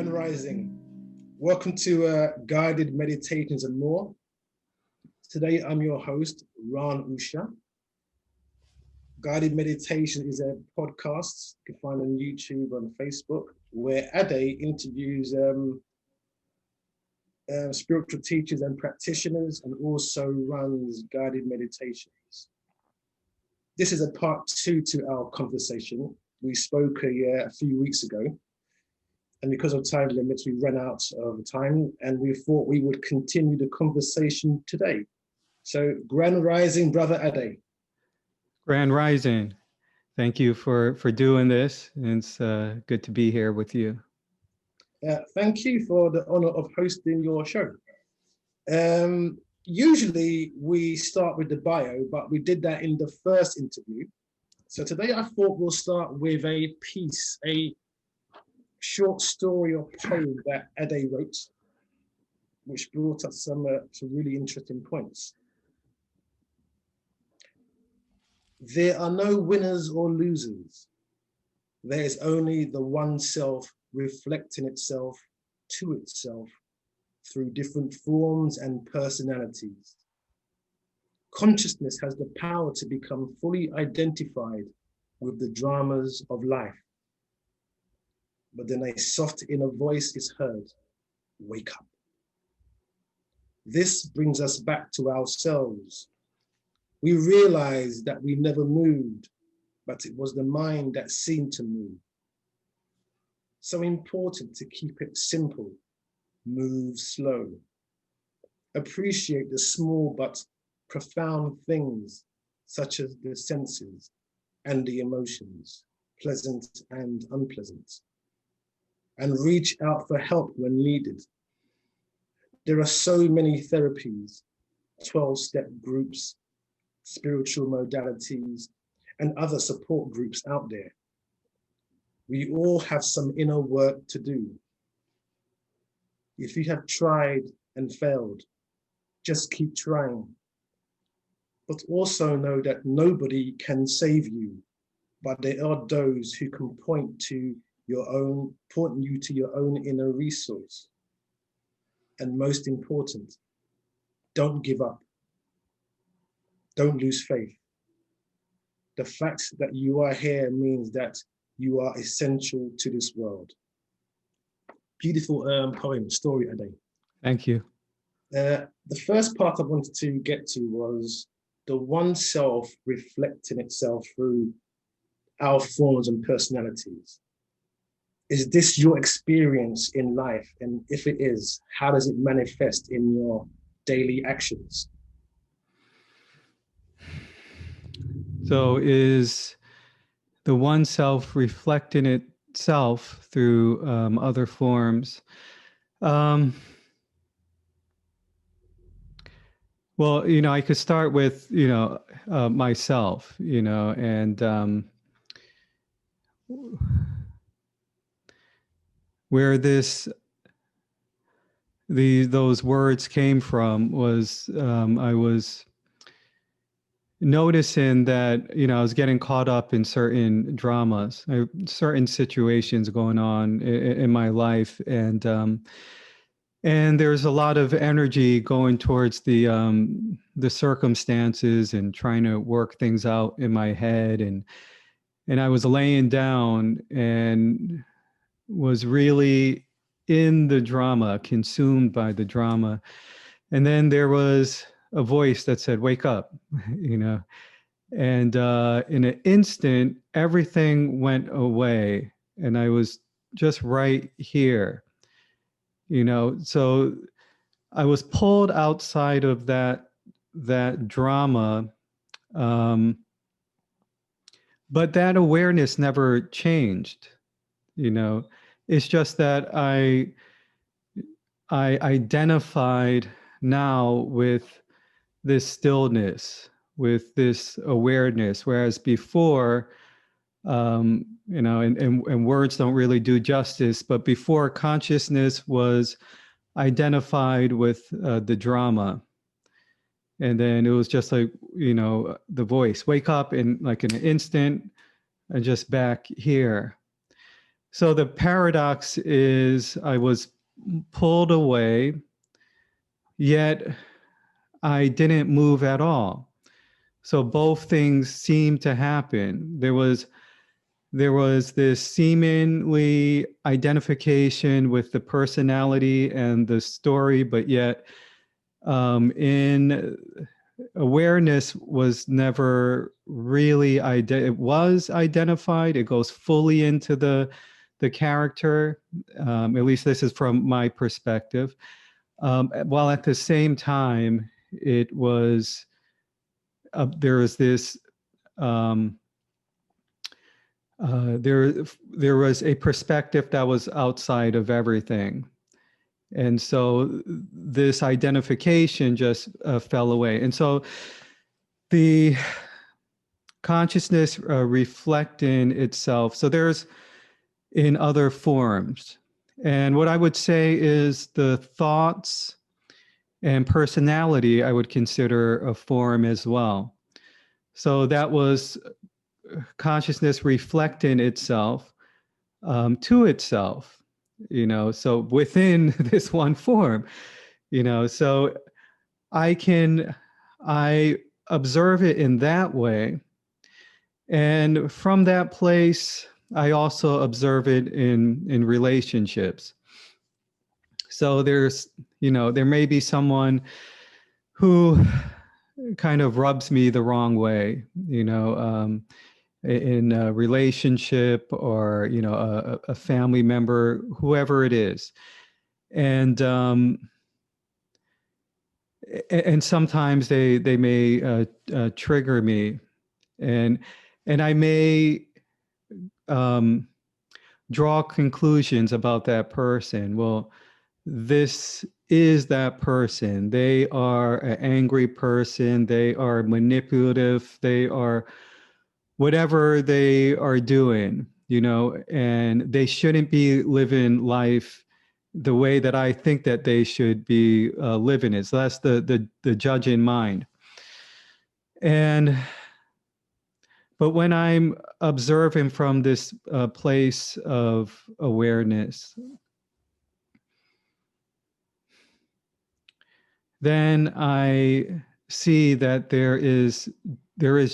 Grand Rising. Welcome to Guided Meditations and More. Today I'm your host, Raan Oosha. Guided Meditation is a podcast you can find on YouTube and Facebook, where Ade interviews spiritual teachers and practitioners, and also runs guided meditations. This is a part 2 to our conversation. We spoke a few weeks ago, and because of time limits, we ran out of time, and we thought we would continue the conversation today. So, Grand Rising, Brother Ade. Grand Rising. Thank you for doing this. It's good to be here with you. Thank you for the honor of hosting your show. Usually we start with the bio, but we did that in the first interview. So today I thought we'll start with a piece, a short story or poem that Ade wrote, which brought us some really interesting points. There are no winners or losers. There is only the one self reflecting itself to itself through different forms and personalities. Consciousness has the power to become fully identified with the dramas of life. But then a soft inner voice is heard, wake up. This brings us back to ourselves. We realize that we never moved, but it was the mind that seemed to move. So important to keep it simple, move slow. Appreciate the small but profound things, such as the senses and the emotions, pleasant and unpleasant, and reach out for help when needed. There are so many therapies, 12-step groups, spiritual modalities, and other support groups out there. We all have some inner work to do. If you have tried and failed, just keep trying. But also know that nobody can save you, but there are those who can point you to your own inner resource. And most important, don't give up. Don't lose faith. The fact that you are here means that you are essential to this world. Beautiful poem, story, Ade. Thank you. The first part I wanted to get to was the one self reflecting itself through our forms and personalities. Is this your experience in life? And if it is, how does it manifest in your daily actions? So is the one self reflecting itself through other forms? Well, I could start with, myself, and where those words came from was I was noticing that, I was getting caught up in certain dramas, certain situations going on in my life. And there's a lot of energy going towards the circumstances and trying to work things out in my head. And I was laying down and was really in the drama, consumed by the drama. And then there was a voice that said, wake up, and in an instant, everything went away and I was just right here, so I was pulled outside of that drama. But that awareness never changed, it's just that I identified now with this stillness, with this awareness, whereas before, and words don't really do justice, but before, consciousness was identified with the drama. And then it was just like, the voice, wake up, in like in an instant, and just back here. So the paradox is I was pulled away, yet I didn't move at all. So both things seemed to happen. There was this seemingly identification with the personality and the story, but yet in awareness was never really it was identified. It goes fully into the character. At least this is from my perspective. While at the same time, it was there was this um, there was a perspective that was outside of everything. And so this identification just fell away. And so the consciousness reflecting itself. So there's in other forms. And what I would say is the thoughts and personality, I would consider a form as well. So that was consciousness reflecting itself to itself, so within this one form, so I observe it in that way. And from that place, I also observe it in relationships. So there may be someone who kind of rubs me the wrong way, in a relationship, or a family member, whoever it is. And sometimes they may trigger me, and I may draw conclusions about that person. Well, this is that person. They are an angry person. They are manipulative. They are whatever they are doing, and they shouldn't be living life the way that I think that they should be living it. So that's the judging mind. But when I'm observing from this place of awareness, then I see that there is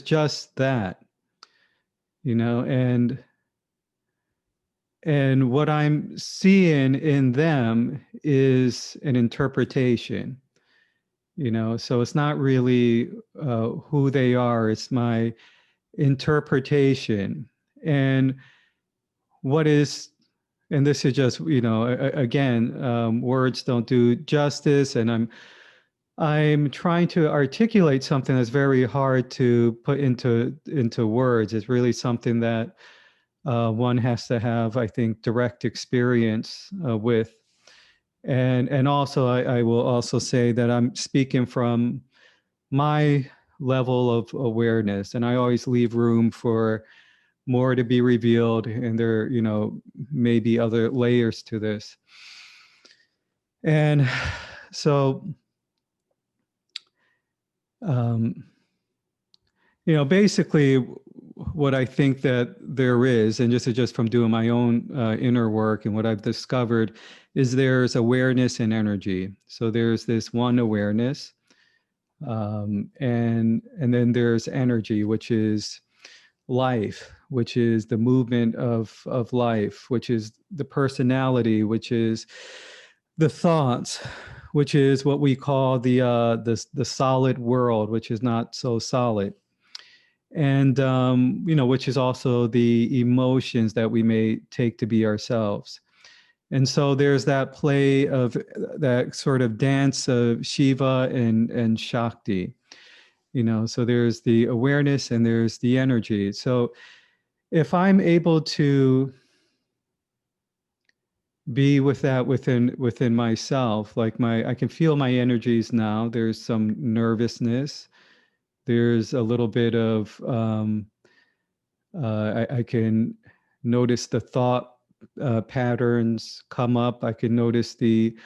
just that, and what I'm seeing in them is an interpretation, so it's not really who they are. It's my interpretation. And what is, and this is just, again, words don't do justice. And I'm trying to articulate something that's very hard to put into words. It's really something that one has to have, I think, direct experience with. And also, I will also say that I'm speaking from my level of awareness, and I always leave room for more to be revealed, and there, may be other layers to this. And so, basically what I think that there is, and just from doing my own inner work, and what I've discovered is there's awareness and energy. So there's this one awareness, and then there's energy, which is life, which is the movement of life, which is the personality, which is the thoughts, which is what we call the solid world, which is not so solid. And which is also the emotions that we may take to be ourselves. And so there's that play of that sort of dance of Shiva and Shakti, so there's the awareness and there's the energy. So if I'm able to be with that within myself, like I can feel my energies now. There's some nervousness. There's a little bit of I can notice the thought patterns come up. I can notice the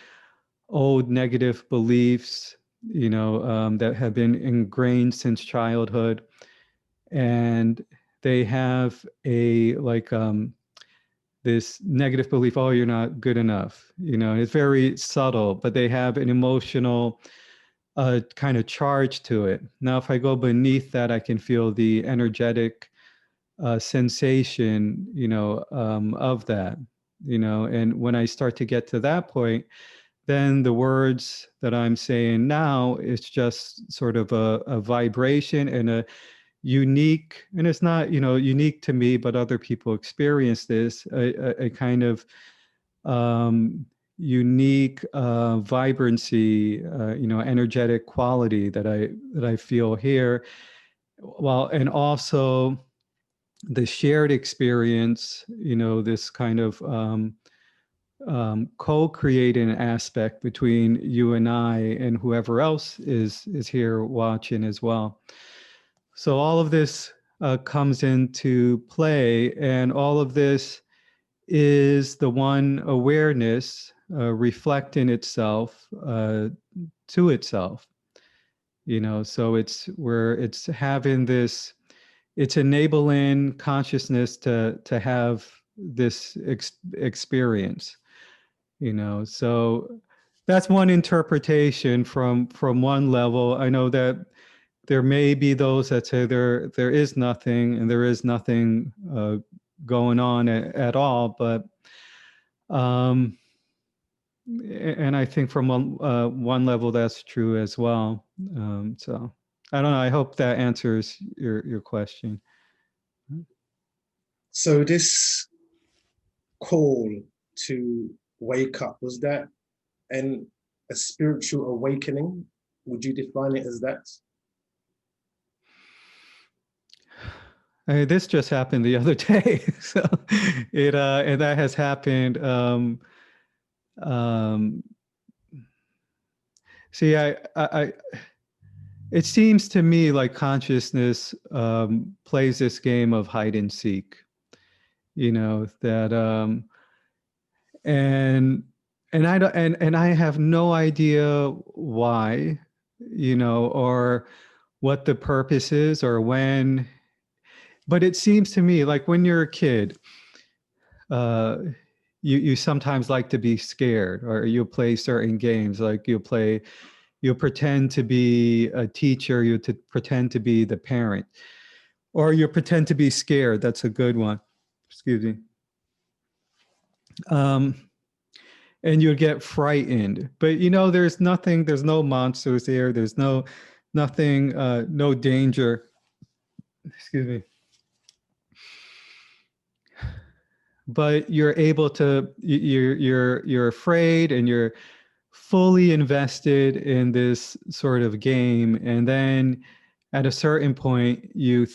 old negative beliefs, that have been ingrained since childhood, and they have this negative belief, oh, you're not good enough. It's very subtle, but they have an emotional kind of charge to it. Now, if I go beneath that, I can feel the energetic sensation, of that, and when I start to get to that point, then the words that I'm saying now is just sort of a vibration and a unique, and it's not, unique to me, but other people experience this, a kind of unique vibrancy, energetic quality that I feel here. Well, and also the shared experience, this kind of co-creating aspect between you and I and whoever else is here watching as well. So all of this comes into play, and all of this is the one awareness reflecting itself to itself. So it's having this, it's enabling consciousness to have this experience. So that's one interpretation from one level. I know that there may be those that say there is nothing, and there is nothing going on at all, but and I think from one level that's true as well. So I don't know. I hope that answers your question. So this call to wake up, was that a spiritual awakening? Would you define it as that? This just happened the other day, so it and that has happened. See, I it seems to me like consciousness plays this game of hide and seek. That and I don't, and I have no idea why, or what the purpose is, or when. But it seems to me like when you're a kid, you sometimes like to be scared, or you'll play certain games, like you'll pretend to be a teacher, pretend to be the parent, or you pretend to be scared. That's a good one. Excuse me. And you'd get frightened, but there's nothing, there's no monsters there, there's nothing, no danger. Excuse me. But you're able to, you're afraid, and you're fully invested in this sort of game, and then at a certain point you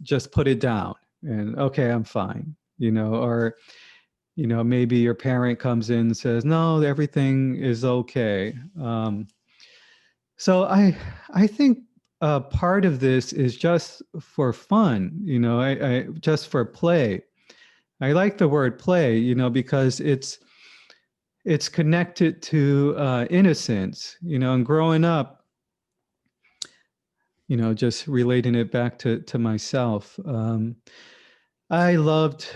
just put it down, and okay, I'm fine, or maybe your parent comes in and says, no, everything is okay. So I think part of this is just for fun, I just for play. I like the word play, because it's connected to innocence, and growing up, just relating it back to myself. I loved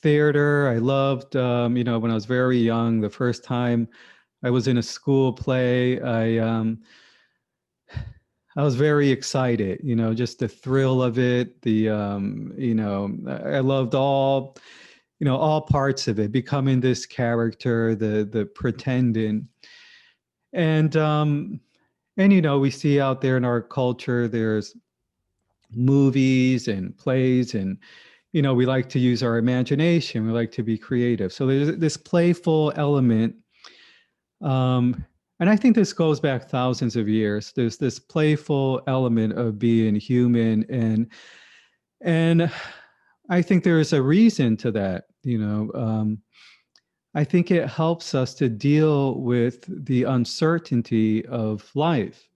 theater. I loved, when I was very young, the first time I was in a school play, I was very excited, just the thrill of it. I loved all parts of it, becoming this character, the pretending. And we see out there in our culture, there's movies and plays, and we like to use our imagination, we like to be creative. So there's this playful element, and I think this goes back thousands of years. There's this playful element of being human, and I think there is a reason to that. I think it helps us to deal with the uncertainty of life,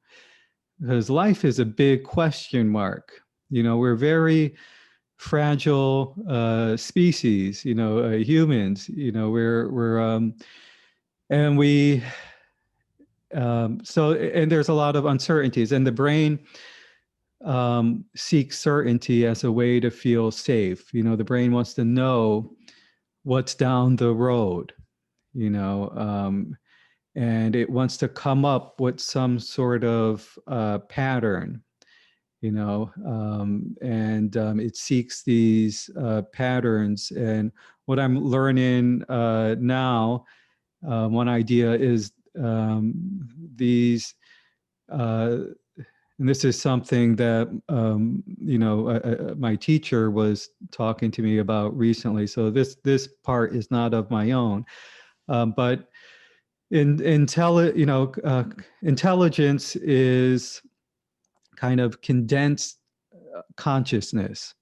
because life is a big question mark. We're very fragile species. Humans. We're and we. So, and there's a lot of uncertainties, and the brain seeks certainty as a way to feel safe. The brain wants to know what's down the road, and it wants to come up with some sort of pattern, and it seeks these patterns. And what I'm learning now, one idea is these, and this is something that my teacher was talking to me about recently. So this part is not of my own, but intelligence is kind of condensed consciousness.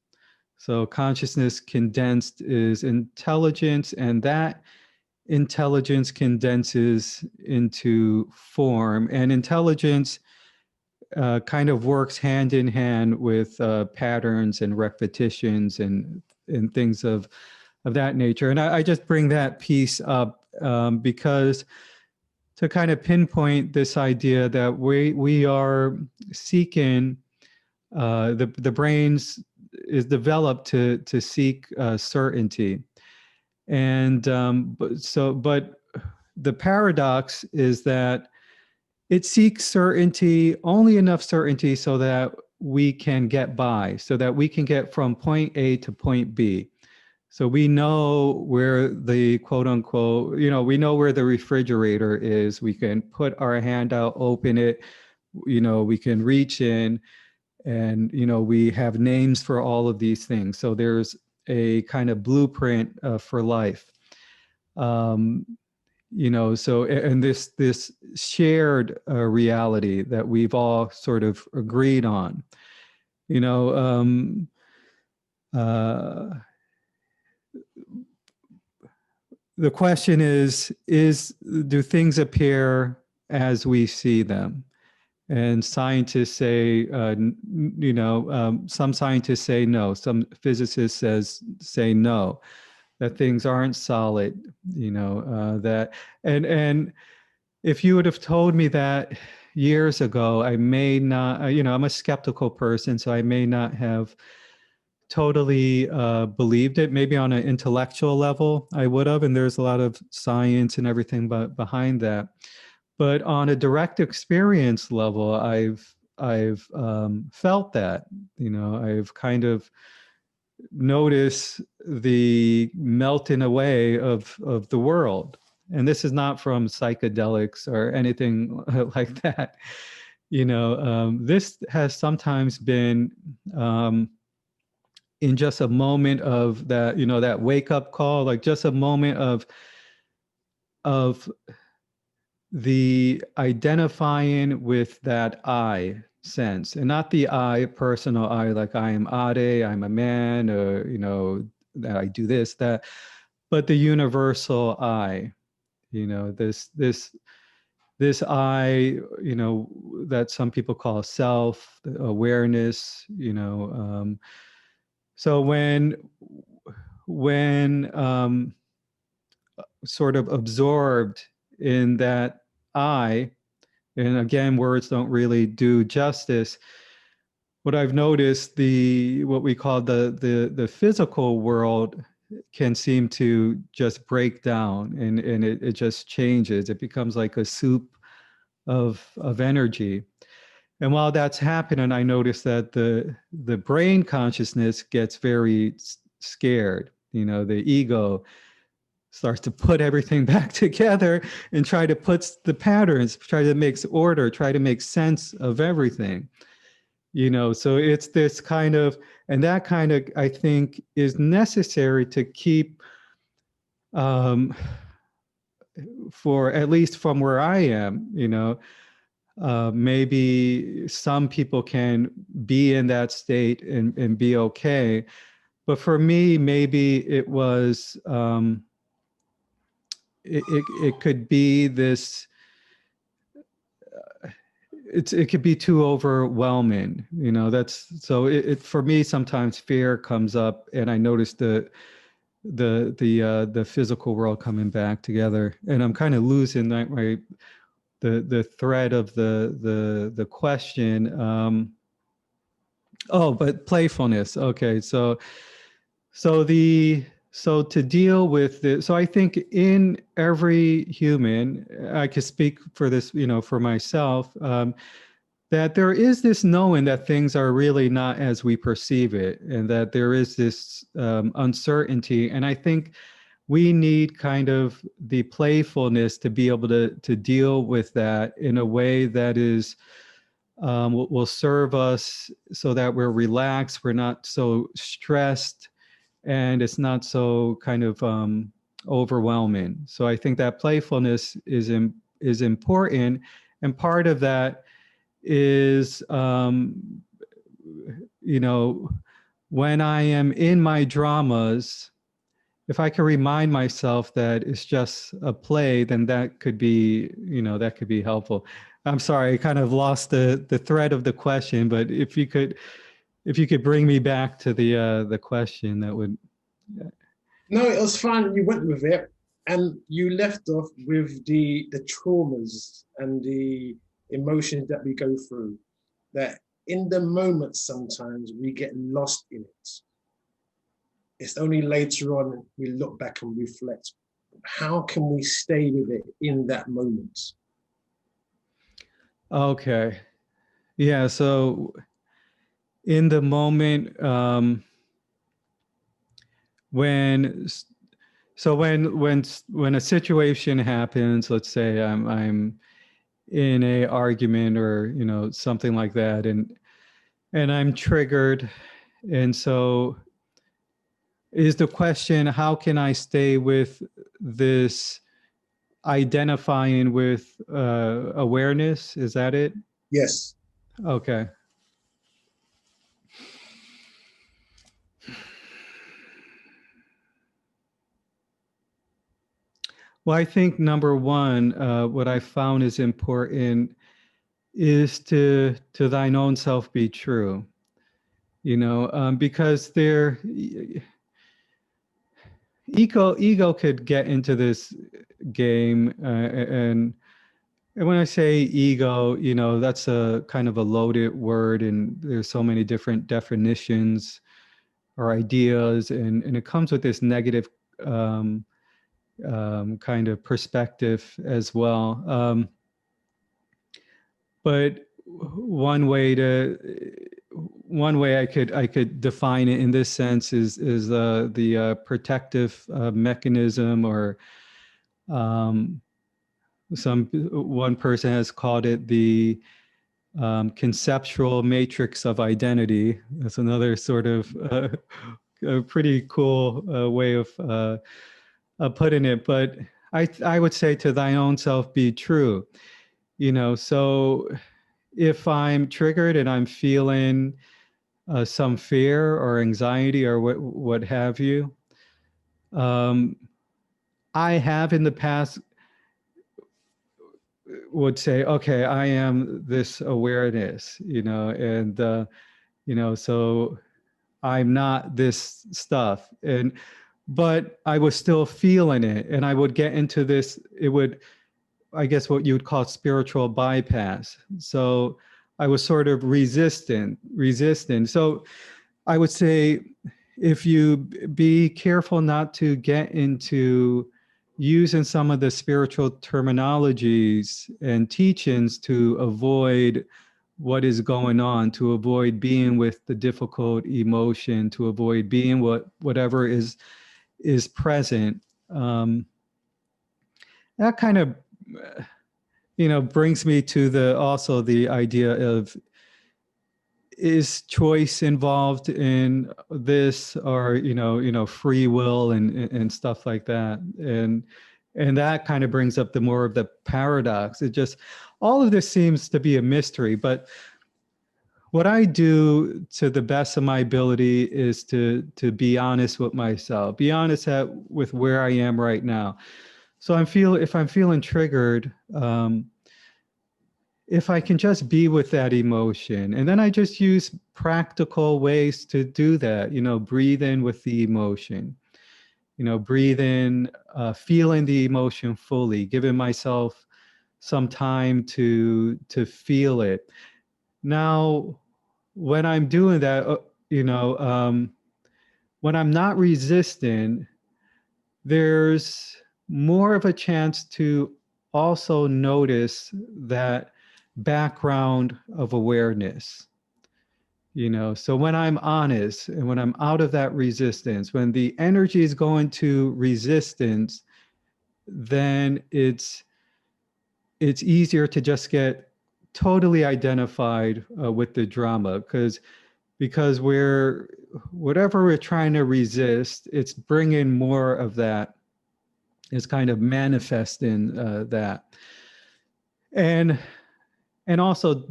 So consciousness condensed is intelligence, and that intelligence condenses into form. And intelligence kind of works hand in hand with patterns and repetitions and things of that nature. And I just bring that piece up because to kind of pinpoint this idea that we are seeking, the brains is developed to seek certainty. And but the paradox is that it seeks certainty, only enough certainty so that we can get by, so that we can get from point A to point B. So we know where the quote unquote, we know where the refrigerator is. We can put our hand out, open it, we can reach in, and, we have names for all of these things. So there's a kind of blueprint for life. So, and this shared reality that we've all sort of agreed on, the question is do things appear as we see them? And scientists say, some scientists say no. Some physicists say no, that things aren't solid. That and if you would have told me that years ago, I may not. I'm a skeptical person, so I may not have totally believed it. Maybe on an intellectual level, I would have. And there's a lot of science and everything behind that. But on a direct experience level, I've felt that, I've kind of noticed the melting away of the world. And this is not from psychedelics or anything like that. This has sometimes been in just a moment of that, that wake up call, like just a moment of the identifying with that I sense, and not the I, personal I, like I am Ade, I'm a man, or, that I do this, that, but the universal I, this I, that some people call self awareness, so when sort of absorbed in that I, and again, words don't really do justice. What I've noticed, what we call the physical world can seem to just break down, and it just changes. It becomes like a soup of energy. And while that's happening, I notice that the brain consciousness gets very scared. The ego starts to put everything back together and try to put the patterns, try to make order, try to make sense of everything. So it's this kind of, and that kind of, I think, is necessary to keep, for at least from where I am, maybe some people can be in that state and be okay. But for me, maybe it was, it could be this, it could be too overwhelming, that's, so it for me, sometimes fear comes up, and I notice the physical world coming back together, and I'm kind of losing that, right, the thread of the question. Oh, but playfulness. Okay, so so to deal with this, so I think in every human, I could speak for this, for myself, that there is this knowing that things are really not as we perceive it, and that there is this uncertainty. And I think we need kind of the playfulness to be able to deal with that in a way that is will serve us, so that we're relaxed, we're not so stressed, and it's not so kind of overwhelming. So I think that playfulness is important, and part of that is when I am in my dramas, if I can remind myself that it's just a play, then that could be, helpful. I'm sorry, I kind of lost the thread of the question, but if you could bring me back to the question, that would. No, it was fine. You went with it, and you left off with the traumas and the emotions that we go through. That in the moment, sometimes we get lost in it. It's only later on we look back and reflect. How can we stay with it in that moment? Okay. Yeah. So in the moment, when when a situation happens, let's say I'm in a argument, or something like that, and I'm triggered, and so is the question, how can I stay with this, identifying with awareness? Is that it? Yes. Okay. Well, I think number one, what I found is important is to thine own self be true. Because ego could get into this game, and when I say ego, that's a kind of a loaded word, and there's so many different definitions or ideas, and it comes with this negative kind of perspective as well. But one way I could define it in this sense is the protective mechanism, or one person has called it the conceptual matrix of identity. That's another sort of a pretty cool way of putting it. But I would say, to thine own self be true. So if I'm triggered and I'm feeling some fear or anxiety or what have you, I have in the past would say, okay, I am this awareness, and so I'm not this stuff, but I was still feeling it, and I would get into this. It would, I guess, what you would call spiritual bypass. So I was sort of resistant. So I would say, if you be careful not to get into using some of the spiritual terminologies and teachings to avoid what is going on, to avoid being with the difficult emotion, to avoid being whatever is present. That kind of brings me to also the idea of, is choice involved in this, or free will and stuff like that, and that kind of brings up the more of the paradox. It just, all of this seems to be a mystery, but what I do to the best of my ability is to be honest with myself, be honest with where I am right now. So if I'm feeling triggered, if I can just be with that emotion, and then I just use practical ways to do that, breathe in with the emotion, breathe in, feeling the emotion fully, giving myself some time to feel it. Now, when I'm doing that, when I'm not resisting, there's more of a chance to also notice that background of awareness. So when I'm honest and when I'm out of that resistance, when the energy is going to resistance, then it's easier to just get totally identified with the drama, because whatever we're trying to resist, it's bringing more of that. It's kind of manifesting that. And also,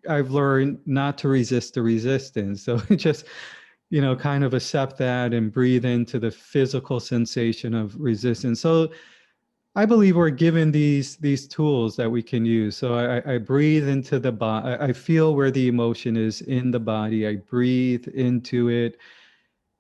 I've learned not to resist the resistance. So just, kind of accept that and breathe into the physical sensation of resistance. So I believe we're given these tools that we can use. So I breathe into the body. I feel where the emotion is in the body. I breathe into it.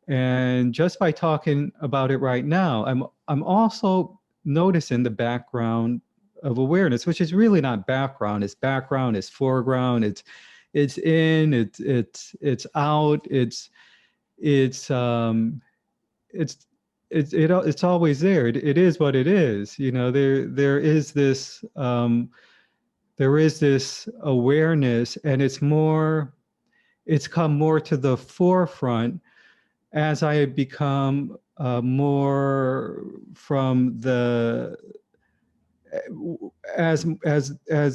And just by talking about it right now, I'm also noticing the background of awareness, which is really not background. It's background, it's foreground, it's in, it's out, it's always there. It is what it is. There is this awareness, and it's come more to the forefront as I become more from the as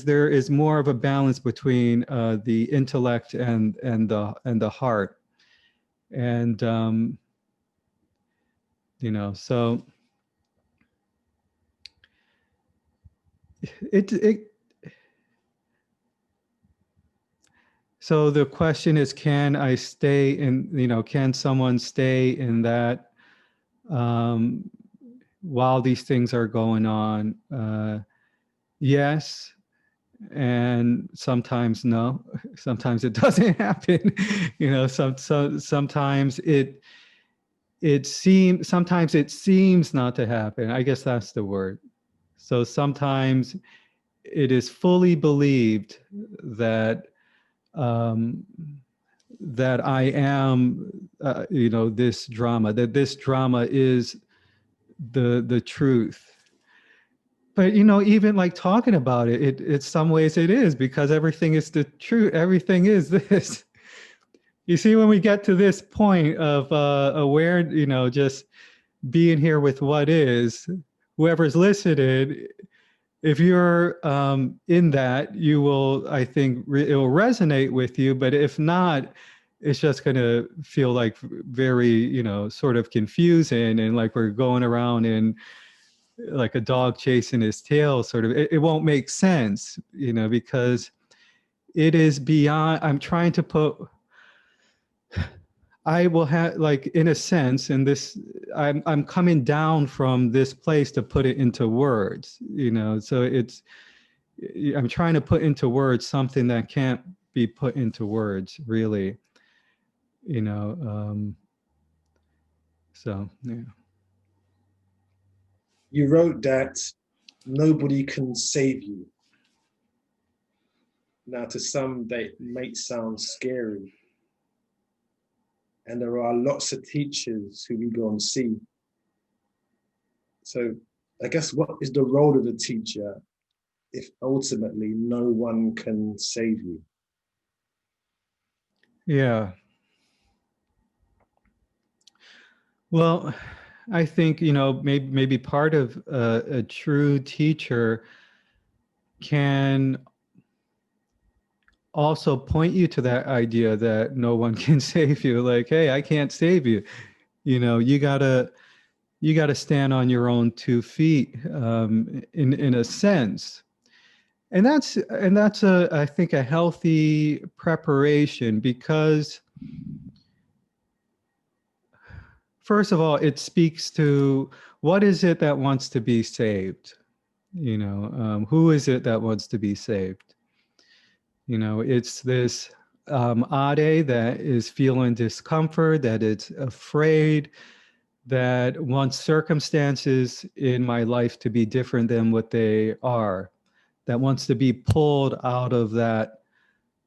there is more of a balance between the intellect and the heart, and so it so the question is, can I stay in, can someone stay in that while these things are going on? Yes, and sometimes no. Sometimes it doesn't happen. Sometimes sometimes it seems not to happen. I guess that's the word. So sometimes it is fully believed that that I am, this drama. That this drama is the truth. But even like talking about it's some ways it is, because everything is the truth. Everything is this. You see, when we get to this point of aware, just being here with what is, whoever's listening, if you're in that, you will, I think, it will resonate with you. But if not, it's just going to feel like very, sort of confusing, and like we're going around in like a dog chasing his tail, sort of. It won't make sense, because it is beyond. I'm trying to put. I will have, like, in a sense, in this, I'm coming down from this place to put it into words, so I'm trying to put into words something that can't be put into words, really, so, yeah. You wrote that nobody can save you. Now, to some, that might sound scary. And there are lots of teachers who we go and see. So I guess, what is the role of the teacher if ultimately no one can save you? Yeah. Well, I think, maybe part of a true teacher can also point you to that idea that no one can save you. Like, hey, I can't save you. You gotta stand on your own 2 feet, in a sense. And that's I think a healthy preparation, because first of all, it speaks to what is it that wants to be saved? Who is it that wants to be saved? It's this Ade that is feeling discomfort, that it's afraid, that wants circumstances in my life to be different than what they are, that wants to be pulled out of that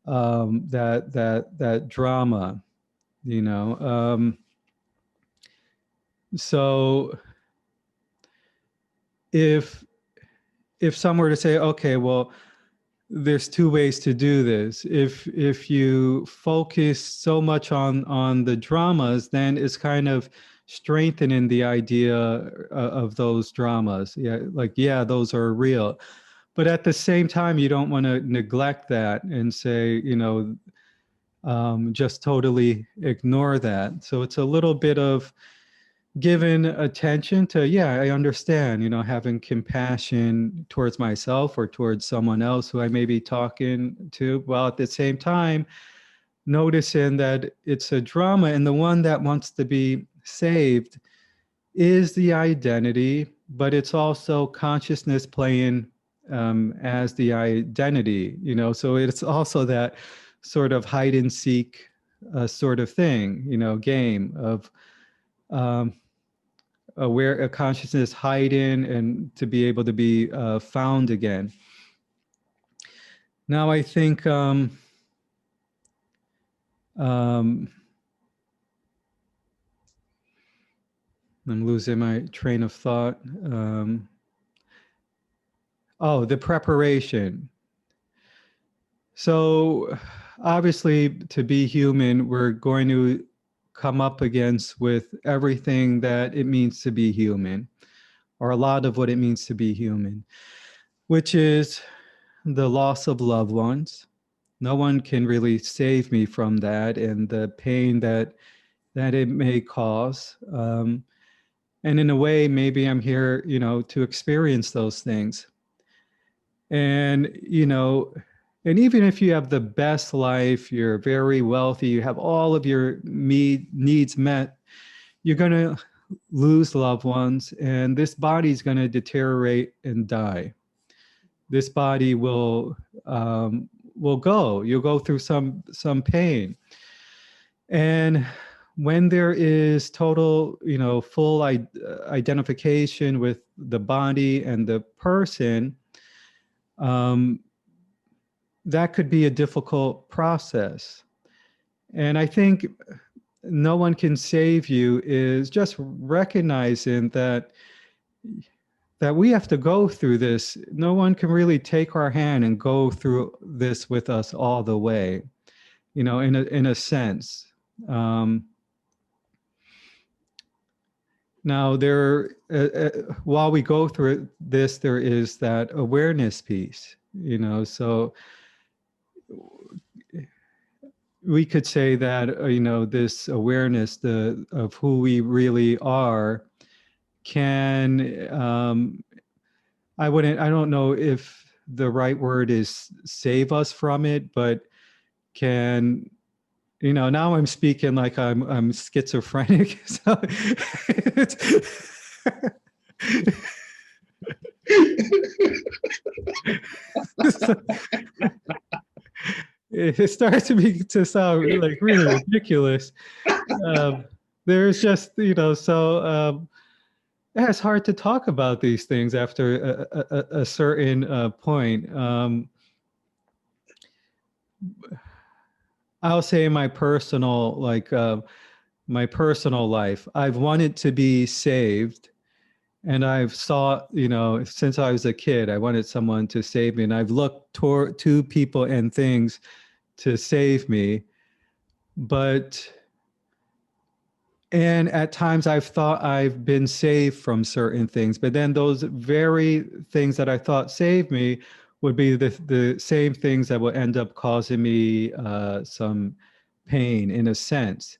that drama, So if some were to say, okay, well, there's two ways to do this. If you focus so much on the dramas, then it's kind of strengthening the idea of those dramas. Yeah, like, yeah, those are real. But at the same time, you don't want to neglect that and say, just totally ignore that. So it's a little bit of given attention to, yeah, I understand, having compassion towards myself or towards someone else who I may be talking to, while at the same time noticing that it's a drama, and the one that wants to be saved is the identity, but it's also consciousness playing as the identity, so it's also that sort of hide and seek sort of thing, game of aware a consciousness hide in and to be able to be found again. Now I think I'm losing my train of thought. The preparation. So obviously, to be human, we're going to come up against with everything that it means to be human, or a lot of what it means to be human, which is the loss of loved ones. No one can really save me from that and the pain that it may cause. And in a way, maybe I'm here, to experience those things. And, and even if you have the best life, you're very wealthy, you have all of your needs met, you're going to lose loved ones, and this body is going to deteriorate and die. This body will go. You'll go through some pain. And when there is total, full identification with the body and the person, that could be a difficult process. And I think no one can save you is just recognizing that we have to go through this. No one can really take our hand and go through this with us all the way, in a sense. Now, while we go through this, there is that awareness piece, so we could say that, this awareness of who we really are can, I don't know if the right word is save us from it, but can, now I'm speaking like I'm schizophrenic. So it starts to sound like really ridiculous. There's just, so it's hard to talk about these things after a certain point. I'll say my personal, my personal life, I've wanted to be saved. And I've sought, since I was a kid, I wanted someone to save me. And I've looked to people and things to save me. And at times I've thought I've been saved from certain things, but then those very things that I thought saved me would be the same things that will end up causing me some pain, in a sense.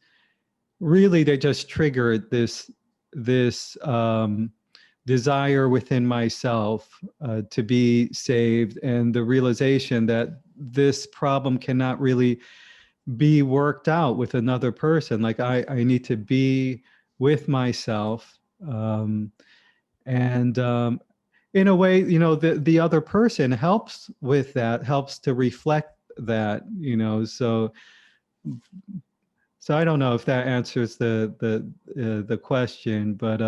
Really, they just triggered this desire within myself to be saved, and the realization that this problem cannot really be worked out with another person. Like I need to be with myself, and in a way, the other person helps with that, helps to reflect that, so I don't know if that answers the question, but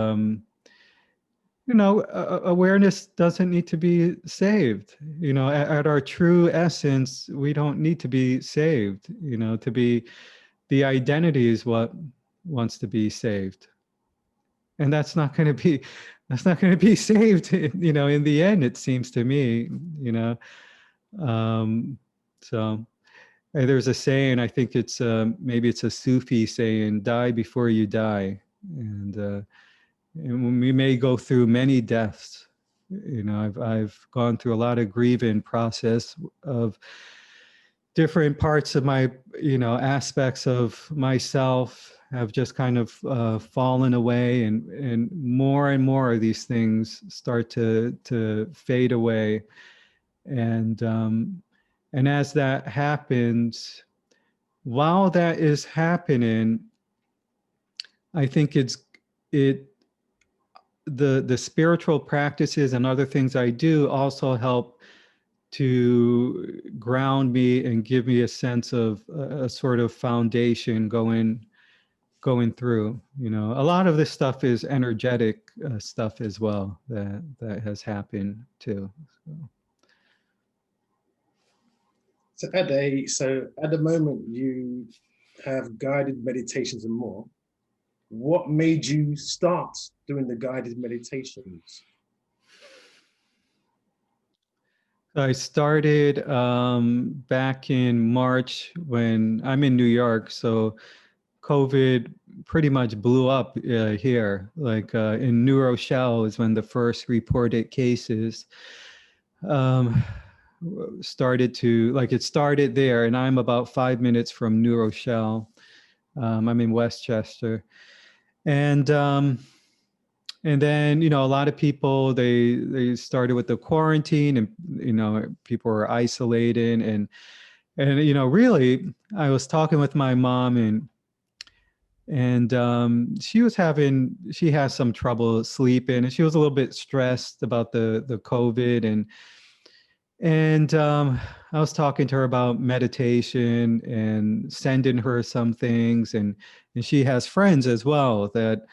awareness doesn't need to be saved. At our true essence, we don't need to be saved. To be, the identity is what wants to be saved, and that's not going to be that's not going to be saved, in the end, it seems to me, so there's a saying, I think it's maybe it's a Sufi saying, die before you die. And we may go through many deaths. I've gone through a lot of grieving process of different parts of my, aspects of myself have just kind of fallen away, and more of these things start to fade away. And as that happens, while that is happening, I think the spiritual practices and other things I do also help to ground me and give me a sense of a sort of foundation going through. A lot of this stuff is energetic stuff as well that has happened too. So at the moment you have guided meditations and more. What made you start doing the guided meditations? I started back in March when I'm in New York. So COVID pretty much blew up here. Like in New Rochelle is when the first reported cases started it started there. And I'm about 5 minutes from New Rochelle. I'm in Westchester. And then, a lot of people, they started with the quarantine, and, people were isolated, and really, I was talking with my mom, and she has some trouble sleeping, and she was a little bit stressed about the COVID, and I was talking to her about meditation and sending her some things, and she has friends as well that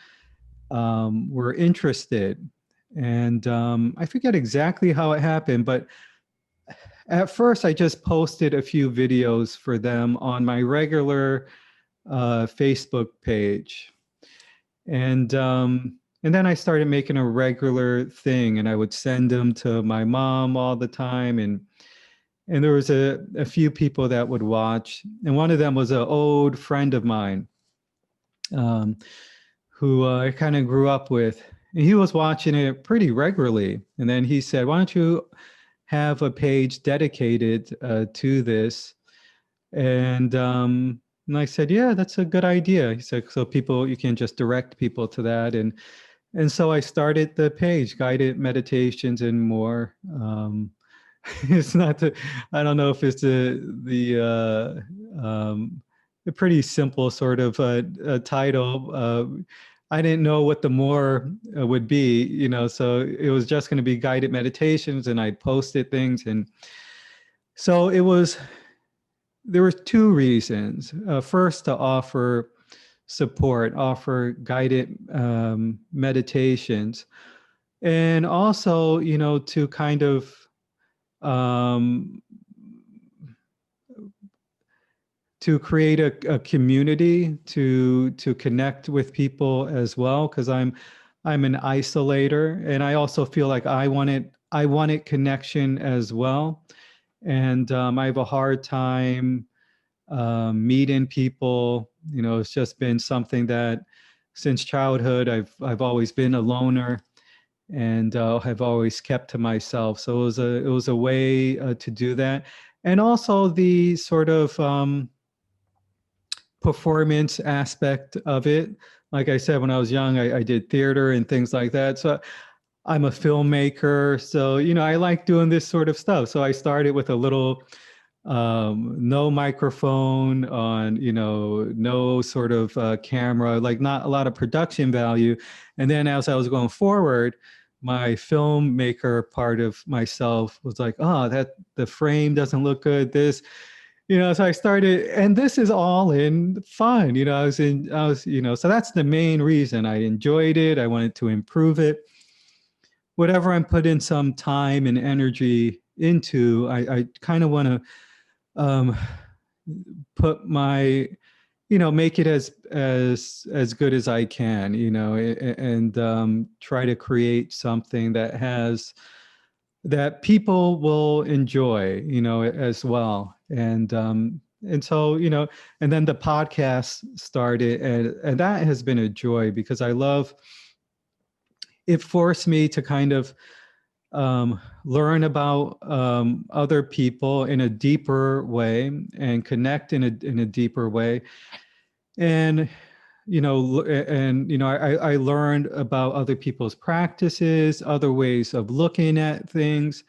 were interested. And I forget exactly how it happened, but at first I just posted a few videos for them on my regular Facebook page. And then I started making a regular thing, and I would send them to my mom all the time. And there was a few people that would watch. And one of them was an old friend of mine, who I kind of grew up with. And he was watching it pretty regularly. And then he said, why don't you have a page dedicated to this? And I said, yeah, that's a good idea. He said, so you can just direct people to that. And so I started the page, Guided Meditations and More. It's not I don't know if it's the a pretty simple sort of title. I didn't know what the more would be, so it was just going to be guided meditations, and I posted things. And so there were two reasons. First, to offer support, offer guided meditations, and also, to kind of to create a community, to connect with people as well, because I'm an isolator, and I also feel like I wanted connection as well. And I have a hard time meeting people. It's just been something that since childhood I've always been a loner, and have always kept to myself. So it was a way to do that, and also the sort of performance aspect of it. Like I said, when I was young, I did theater and things like that. So I'm a filmmaker. So, I like doing this sort of stuff. So I started with a little no microphone on, no sort of camera, like not a lot of production value. And then as I was going forward, my filmmaker part of myself was like, oh, that the frame doesn't look good. So I started, and this is all in fun, so that's the main reason. I enjoyed it. I wanted to improve it. Whatever I'm putting some time and energy into, I kind of want to put my make it as good as I can, and try to create something that people will enjoy, as well. And so, and then the podcast started, and that has been a joy because it forced me to kind of learn about other people in a deeper way and connect in a deeper way. And I learned about other people's practices, other ways of looking at things.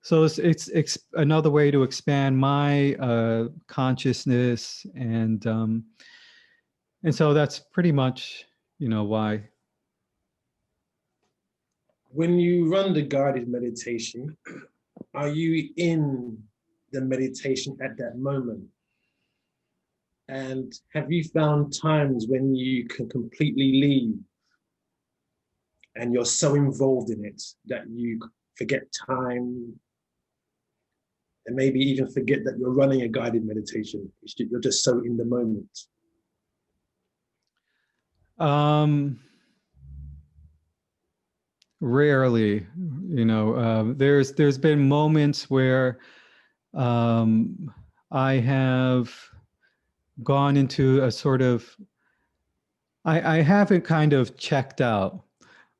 So it's another way to expand my consciousness, and so that's pretty much why. When you run the guided meditation, are you in the meditation at that moment? And have you found times when you can completely leave and you're so involved in it that you forget time and maybe even forget that you're running a guided meditation? You're just so in the moment. Rarely, there's been moments where I have gone into a sort of, I haven't kind of checked out.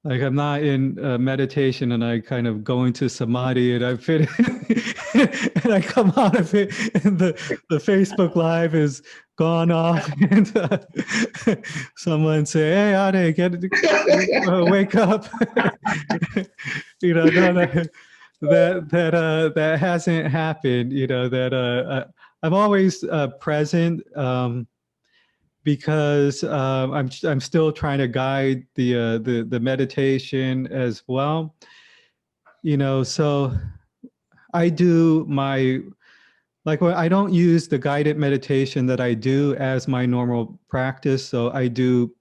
Like I'm not in meditation and I kind of go into samadhi and I fit and I come out of it and the Facebook Live is gone off and someone say, "Hey, Ade, wake up." No, that hasn't happened. I'm always present. Because I'm still trying to guide the meditation as well, So I do I don't use the guided meditation that I do as my normal practice. So I do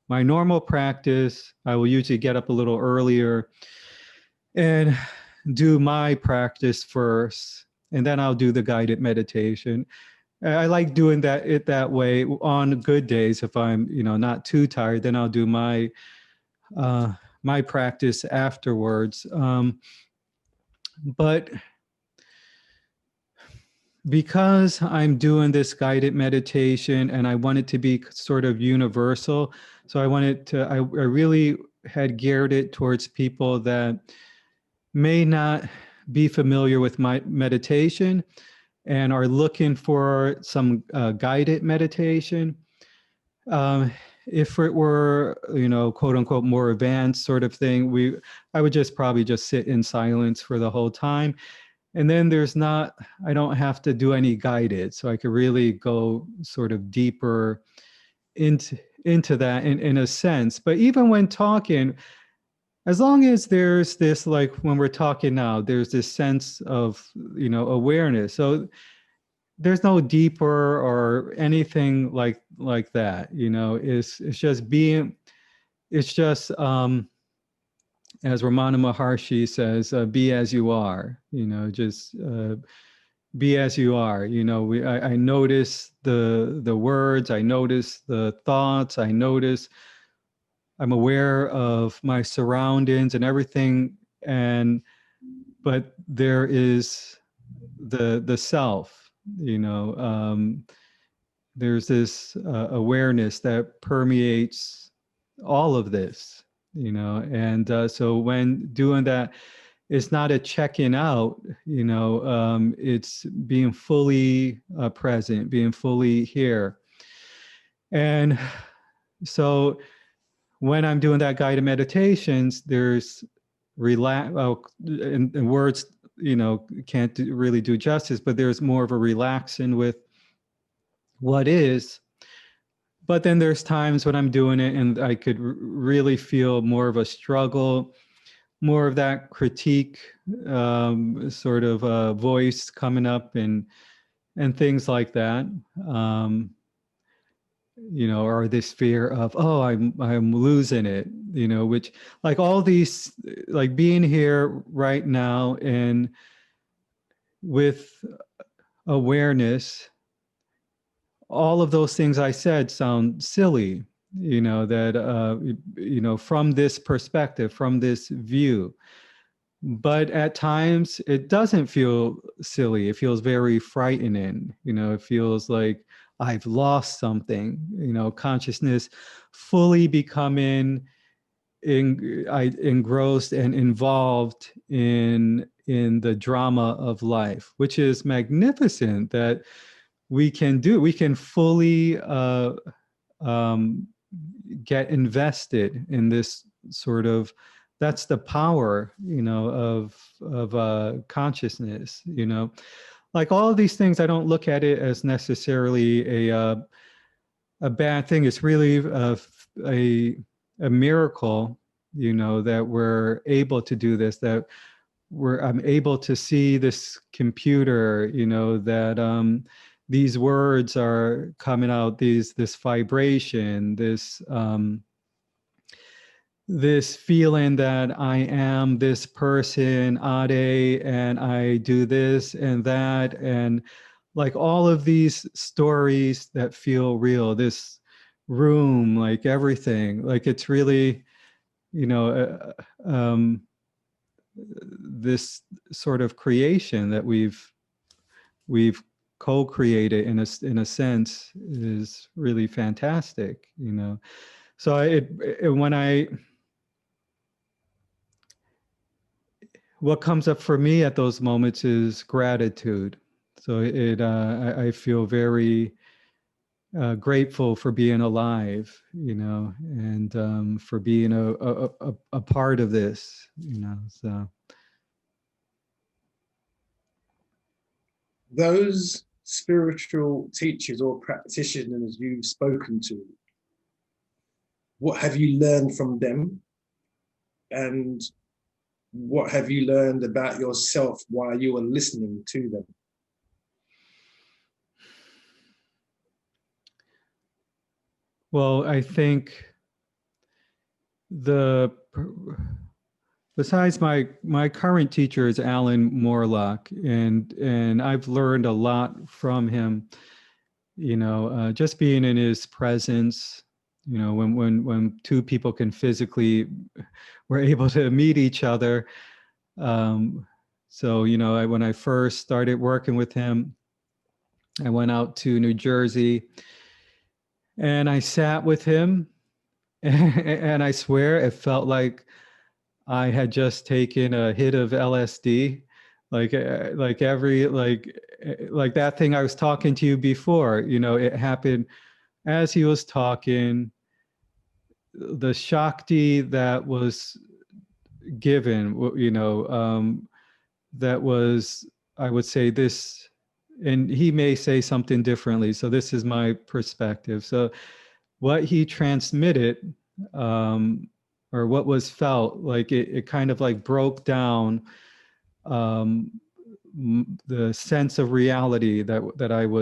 my normal practice. I will usually get up a little earlier and do my practice first, and then I'll do the guided meditation. I like doing that way on good days. If I'm, not too tired, then I'll do my practice afterwards. But because I'm doing this guided meditation and I want it to be sort of universal, so I really had geared it towards people that may not be familiar with my meditation and are looking for some guided meditation. If it were, quote unquote, more advanced sort of thing, I would probably just sit in silence for the whole time. And then I don't have to do any guided. So I could really go sort of deeper into that in a sense. But even when talking, as long as there's this, like when we're talking now, there's this sense of, awareness. So there's no deeper or anything like that, it's just being, it's just, as Ramana Maharshi says, be as you are, just be as you are. I notice the words, I notice the thoughts, I'm aware of my surroundings and everything, but there is the self, there's this awareness that permeates all of this, and so when doing that, it's not a checking out, it's being fully present, being fully here. And so when I'm doing that guided meditations, there's and words, can't really do justice, but there's more of a relaxing with what is. But then there's times when I'm doing it and I could really feel more of a struggle, more of that critique sort of voice coming up and things like that. Or this fear of, oh, I'm losing it, which, like, all these, like being here right now and with awareness, all of those things I said sound silly, that, from this perspective, from this view. But at times it doesn't feel silly. It feels very frightening. It feels like I've lost something, consciousness fully becoming engrossed and involved in the drama of life, which is magnificent that we can do. We can fully get invested in this sort of, that's the power, of consciousness, like all of these things. I don't look at it as necessarily a bad thing. It's really a miracle, that we're able to do this, that I'm able to see this computer, that these words are coming out, this vibration, this feeling that I am this person, Ade, and I do this and that, and like all of these stories that feel real, this room, like everything, like it's really, this sort of creation that we've co-created in a sense is really fantastic, So what comes up for me at those moments is gratitude. So I feel very grateful for being alive, and for being a part of this, so. Those spiritual teachers or practitioners you've spoken to, what have you learned from them? And what have you learned about yourself while you were listening to them? Well, I think besides my current teacher is Alan Morlock, and I've learned a lot from him, just being in his presence, when two people can physically, we're able to meet each other. So, when I first started working with him, I went out to New Jersey and I sat with him, and I swear it felt like I had just taken a hit of LSD, like that thing I was talking to you before, it happened as he was talking. The Shakti that was given, that was, I would say this, and he may say something differently, so this is my perspective. So what he transmitted, or what was felt, like it kind of like broke down the sense of reality the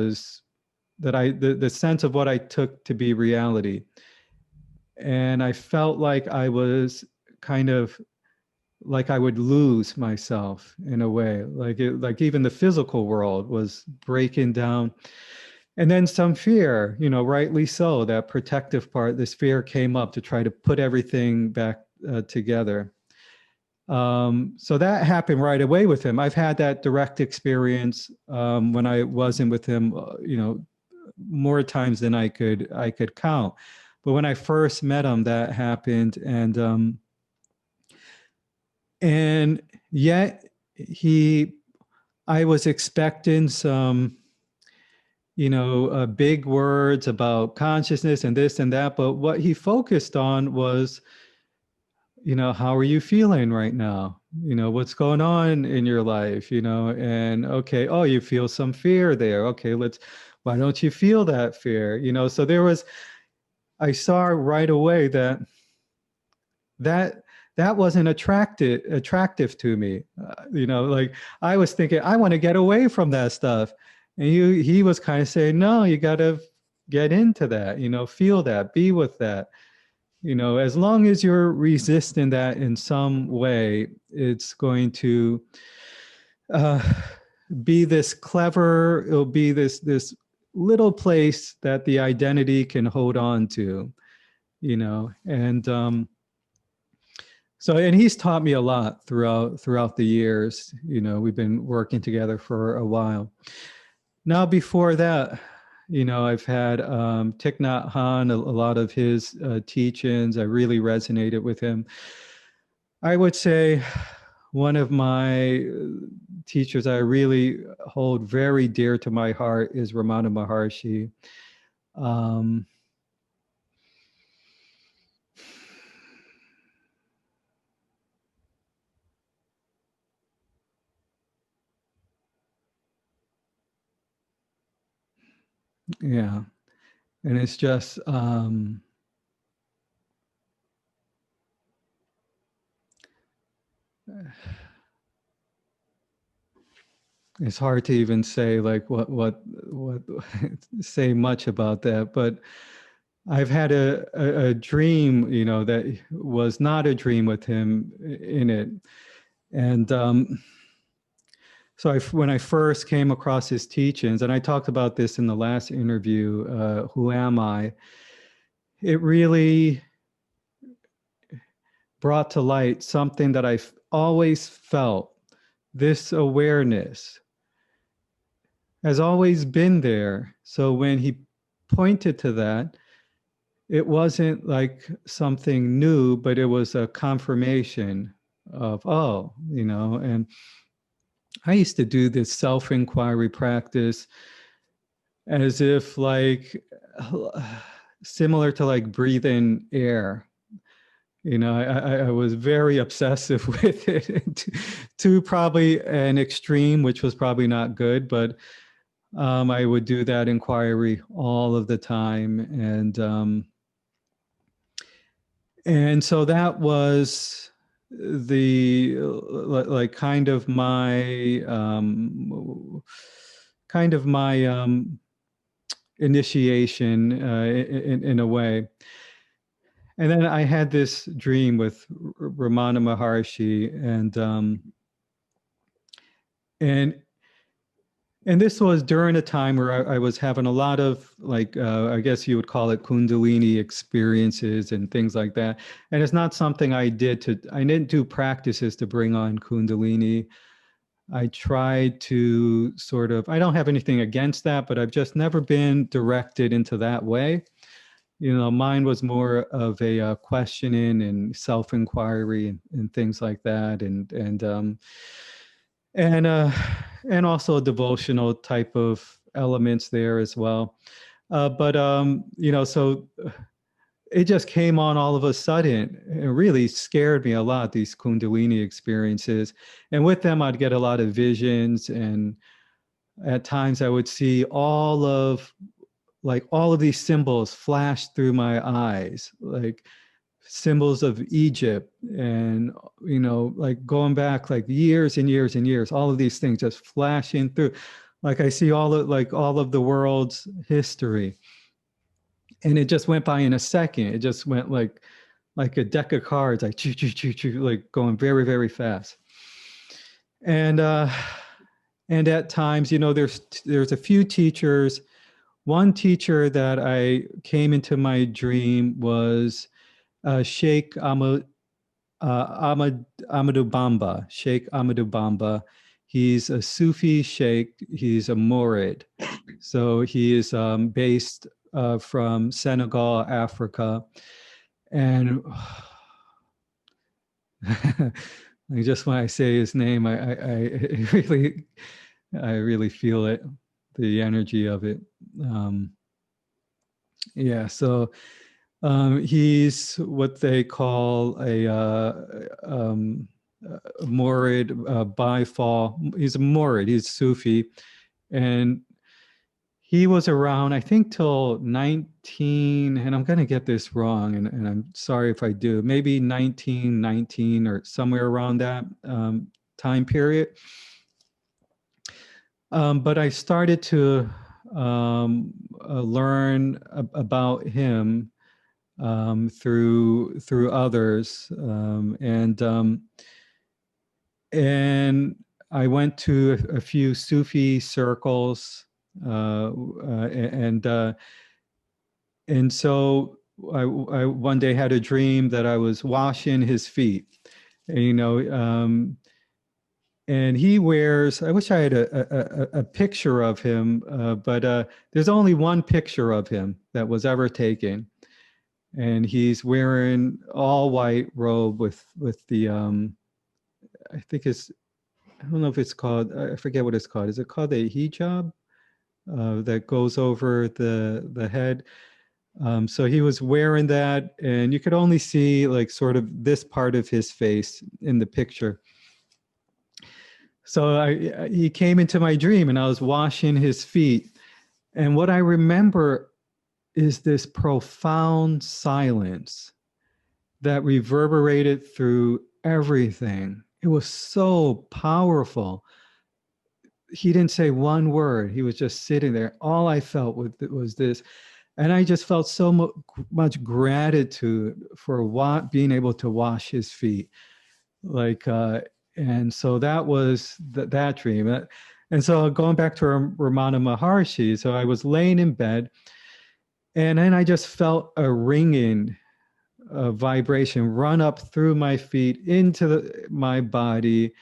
sense of what I took to be reality. And I felt like I was kind of like I would lose myself in a way, like even the physical world was breaking down. And then some fear, rightly so, that protective part, this fear came up to try to put everything back together. So that happened right away with him. I've had that direct experience when I wasn't with him, more times than I could count. But when I first met him, that happened, and yet I was expecting some, big words about consciousness and this and that. But what he focused on was, how are you feeling right now? What's going on in your life, and okay, oh, you feel some fear there. Okay, why don't you feel that fear? So I saw right away that wasn't attractive to me. Like I was thinking, I want to get away from that stuff. And he was kind of saying, no, you got to get into that, feel that, be with that. As long as you're resisting that in some way, it's going to be this clever, it'll be this little place that the identity can hold on to, and so, and he's taught me a lot throughout the years. We've been working together for a while. Now, before that, I've had Thich Nhat Hanh, a lot of his teachings. I really resonated with him. I would say one of my teachers I really hold very dear to my heart is Ramana Maharshi. Yeah. And it's just, it's hard to even say like what say much about that, but I've had a dream, that was not a dream with him in it. And so when I first came across his teachings, and I talked about this in the last interview, Who Am I? It really brought to light something that I've always felt. This awareness has always been there. So when he pointed to that, it wasn't like something new, but it was a confirmation of, and I used to do this self-inquiry practice as if like similar to like breathing air. I was very obsessive with it to probably an extreme, which was probably not good, but I would do that inquiry all of the time. And so that was the like kind of my initiation in a way. And then I had this dream with Ramana Maharshi, and this was during a time where I was having a lot of like, I guess you would call it Kundalini experiences and things like that. And it's not something I didn't do practices to bring on Kundalini. I tried to sort of, I don't have anything against that, but I've just never been directed into that way. Mine was more of a questioning and self-inquiry and things like that. And also devotional type of elements there as well. But so it just came on all of a sudden. It really scared me a lot, these Kundalini experiences. And with them, I'd get a lot of visions. And at times I would see all of these symbols flash through my eyes, like symbols of Egypt, and like going back like years and years and years, all of these things just flashing through. Like I see all of the world's history, and it just went by in a second. It just went like a deck of cards, like choo, choo, choo, choo, like going very, very fast. And at times, there's a few teachers. One teacher that I came into my dream was Sheikh Ahmadu Bamba. Sheikh Ahmadu Bamba. He's a Sufi sheikh. He's a Murid. So he is based from Senegal, Africa. And just when I say his name, I really feel it, the energy of it. So he's what they call a Murid Bifal. He's a Murid. He's Sufi, and he was around, I think, till 19, and I'm going to get this wrong, and I'm sorry if I do, maybe 1919 or somewhere around that time period. But I started to learn about him through others, and I went to a few Sufi circles And so I one day had a dream that I was washing his feet, and, and he wears, I wish I had a picture of him, but there's only one picture of him that was ever taken. And he's wearing all white robe with the, I think it's, I don't know if it's called, I forget what it's called. Is it called a hijab that goes over the head? So he was wearing that, and you could only see like sort of this part of his face in the picture. So he came into my dream, and I was washing his feet. And what I remember is this profound silence that reverberated through everything. It was so powerful. He didn't say one word. He was just sitting there. All I felt was this. And I just felt so much gratitude for being able to wash his feet. Like, and so that was that dream. And so going back to Ramana Maharshi, so I was laying in bed, and then I just felt a ringing vibration run up through my feet into my body.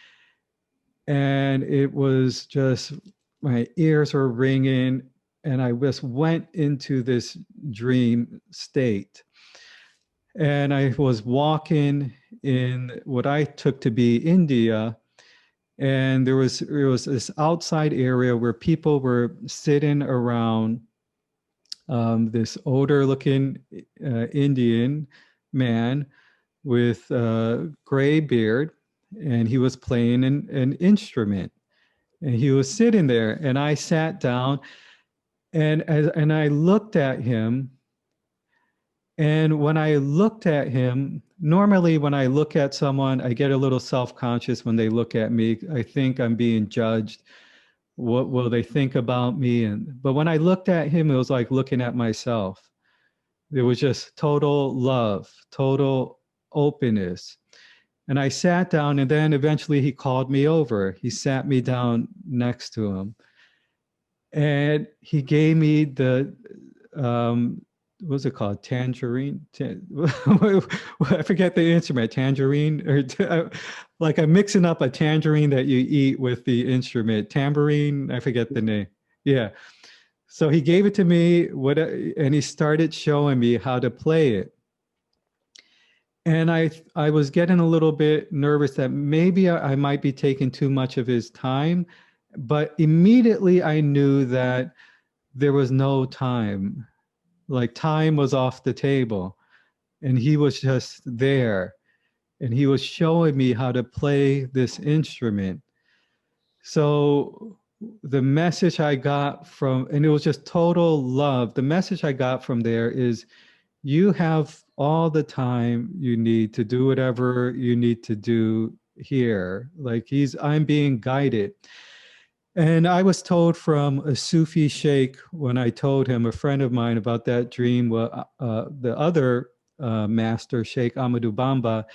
And it was just, my ears were ringing, and I just went into this dream state. And I was walking in what I took to be India, and there was this outside area where people were sitting around this older-looking Indian man with a gray beard, and he was playing an instrument. And he was sitting there, and I sat down, and I looked at him. And when I looked at him, normally when I look at someone, I get a little self-conscious when they look at me. I think I'm being judged. What will they think about me? But when I looked at him, it was like looking at myself. It was just total love, total openness. And I sat down, and then eventually he called me over. He sat me down next to him. And he gave me the, what's it called? Tangerine? I forget the instrument. Tangerine? Like I'm mixing up a tangerine that you eat with the instrument. Tambourine? I forget the name. Yeah. So he gave it to me, and he started showing me how to play it. And I was getting a little bit nervous that maybe I might be taking too much of his time, but immediately I knew that there was no time. Like time was off the table, and he was just there, and he was showing me how to play this instrument. So the message I got from, and it was just total love. The message I got from there is, you have all the time you need to do whatever you need to do here. Like I'm being guided. And I was told from a Sufi sheikh, when I told him, a friend of mine, about that dream, the other master, Sheikh Amadou Bamba,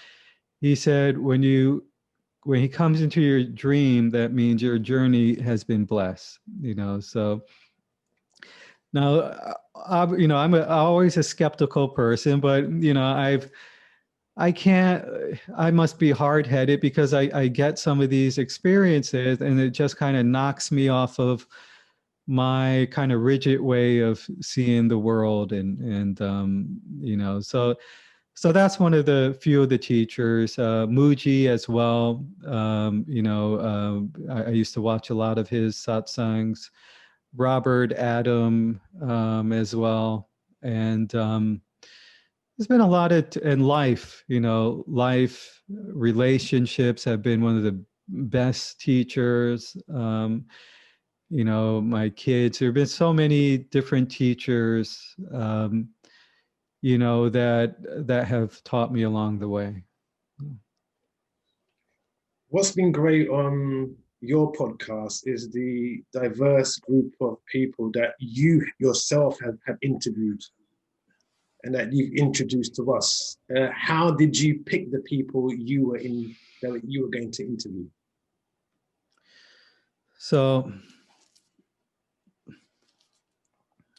he said, when he comes into your dream, that means your journey has been blessed, so. Now, I'm always a skeptical person, but I must be hard-headed, because I get some of these experiences, and it just kind of knocks me off of my kind of rigid way of seeing the world, and so that's one of the few of the teachers. Muji as well. I used to watch a lot of his satsangs. Robert Adam as well. And there's been a lot in life, life relationships have been one of the best teachers. My kids, there have been so many different teachers, that have taught me along the way. What's been great on your podcast is the diverse group of people that you yourself have interviewed and that you've introduced to us. How did you pick the people that you were going to interview? So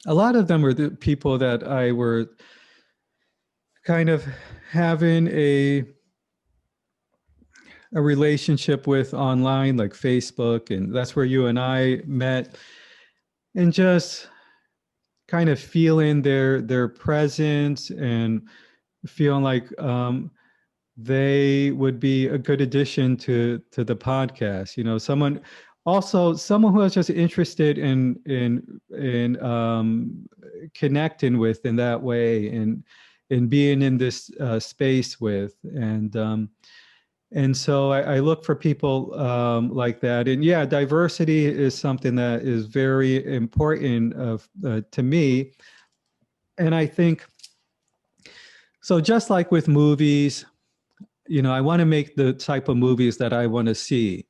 a lot of them were the people that I were kind of having a relationship with online, like Facebook, and that's where you and I met, and just kind of feeling their presence and feeling like they would be a good addition to the podcast. You know, someone who was just interested in connecting with in that way, and in being in this space with, and so I look for people like that. And yeah, diversity is something that is very important to me. And I think, so just like with movies, you know, I want to make the type of movies that I want to see.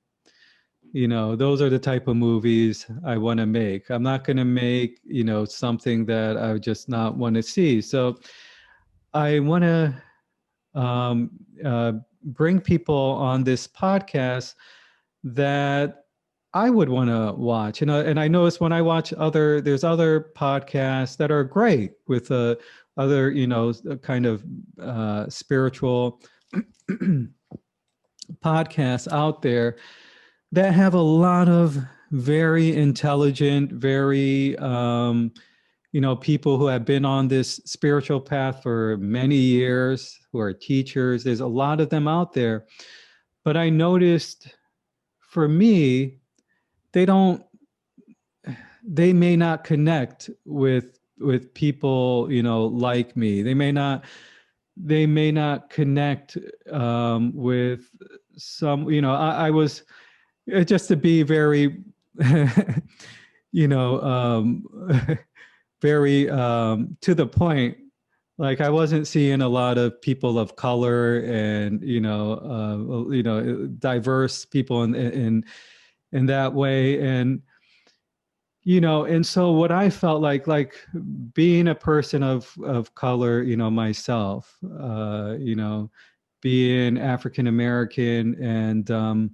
You know, those are the type of movies I want to make. I'm not going to make, you know, something that I just not want to see. So I want to um, uh, bring people on this podcast that I would want to watch. And I notice when I watch there's other podcasts that are great with other, you know, kind of spiritual podcasts out there that have a lot of very intelligent, very, you know, people who have been on this spiritual path for many years, who are teachers. There's a lot of them out there. But I noticed, for me, they don't they may not connect with people, you know, like me. They may not connect with some, you know, I was, just to be very you know, very to the point, like I wasn't seeing a lot of people of color, and you know, diverse people in that way. And you know, and so what I felt like being a person of color, you know, myself, you know, being African American, and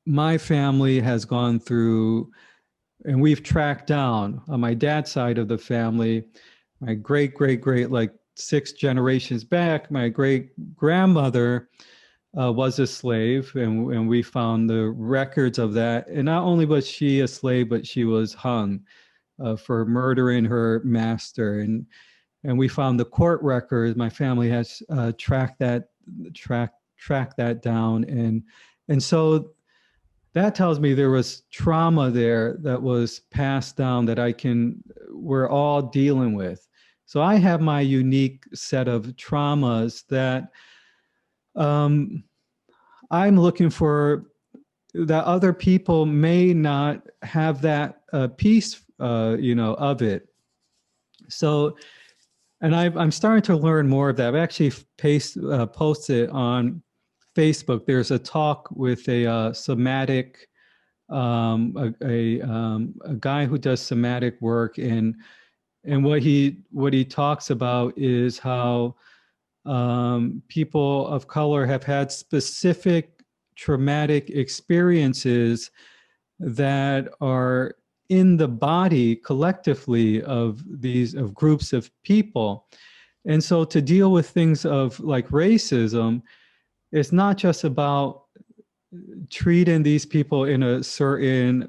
my family has gone through, and we've tracked down on my dad's side of the family, my great, like 6 generations back, my great grandmother was a slave, and we found the records of that. And not only was she a slave, but she was hung for murdering her master. And we found the court records. My family has tracked that down, and so that tells me there was trauma there that was passed down that we're all dealing with. So I have my unique set of traumas that um, I'm looking for, that other people may not have that piece, you know, of it. So, and I'm starting to learn more of that. I've actually posted on Facebook. There's a talk with a somatic, a guy who does somatic work, and what he talks about is how people of color have had specific traumatic experiences that are in the body collectively of groups of people. And so to deal with things of like racism, it's not just about treating these people in a certain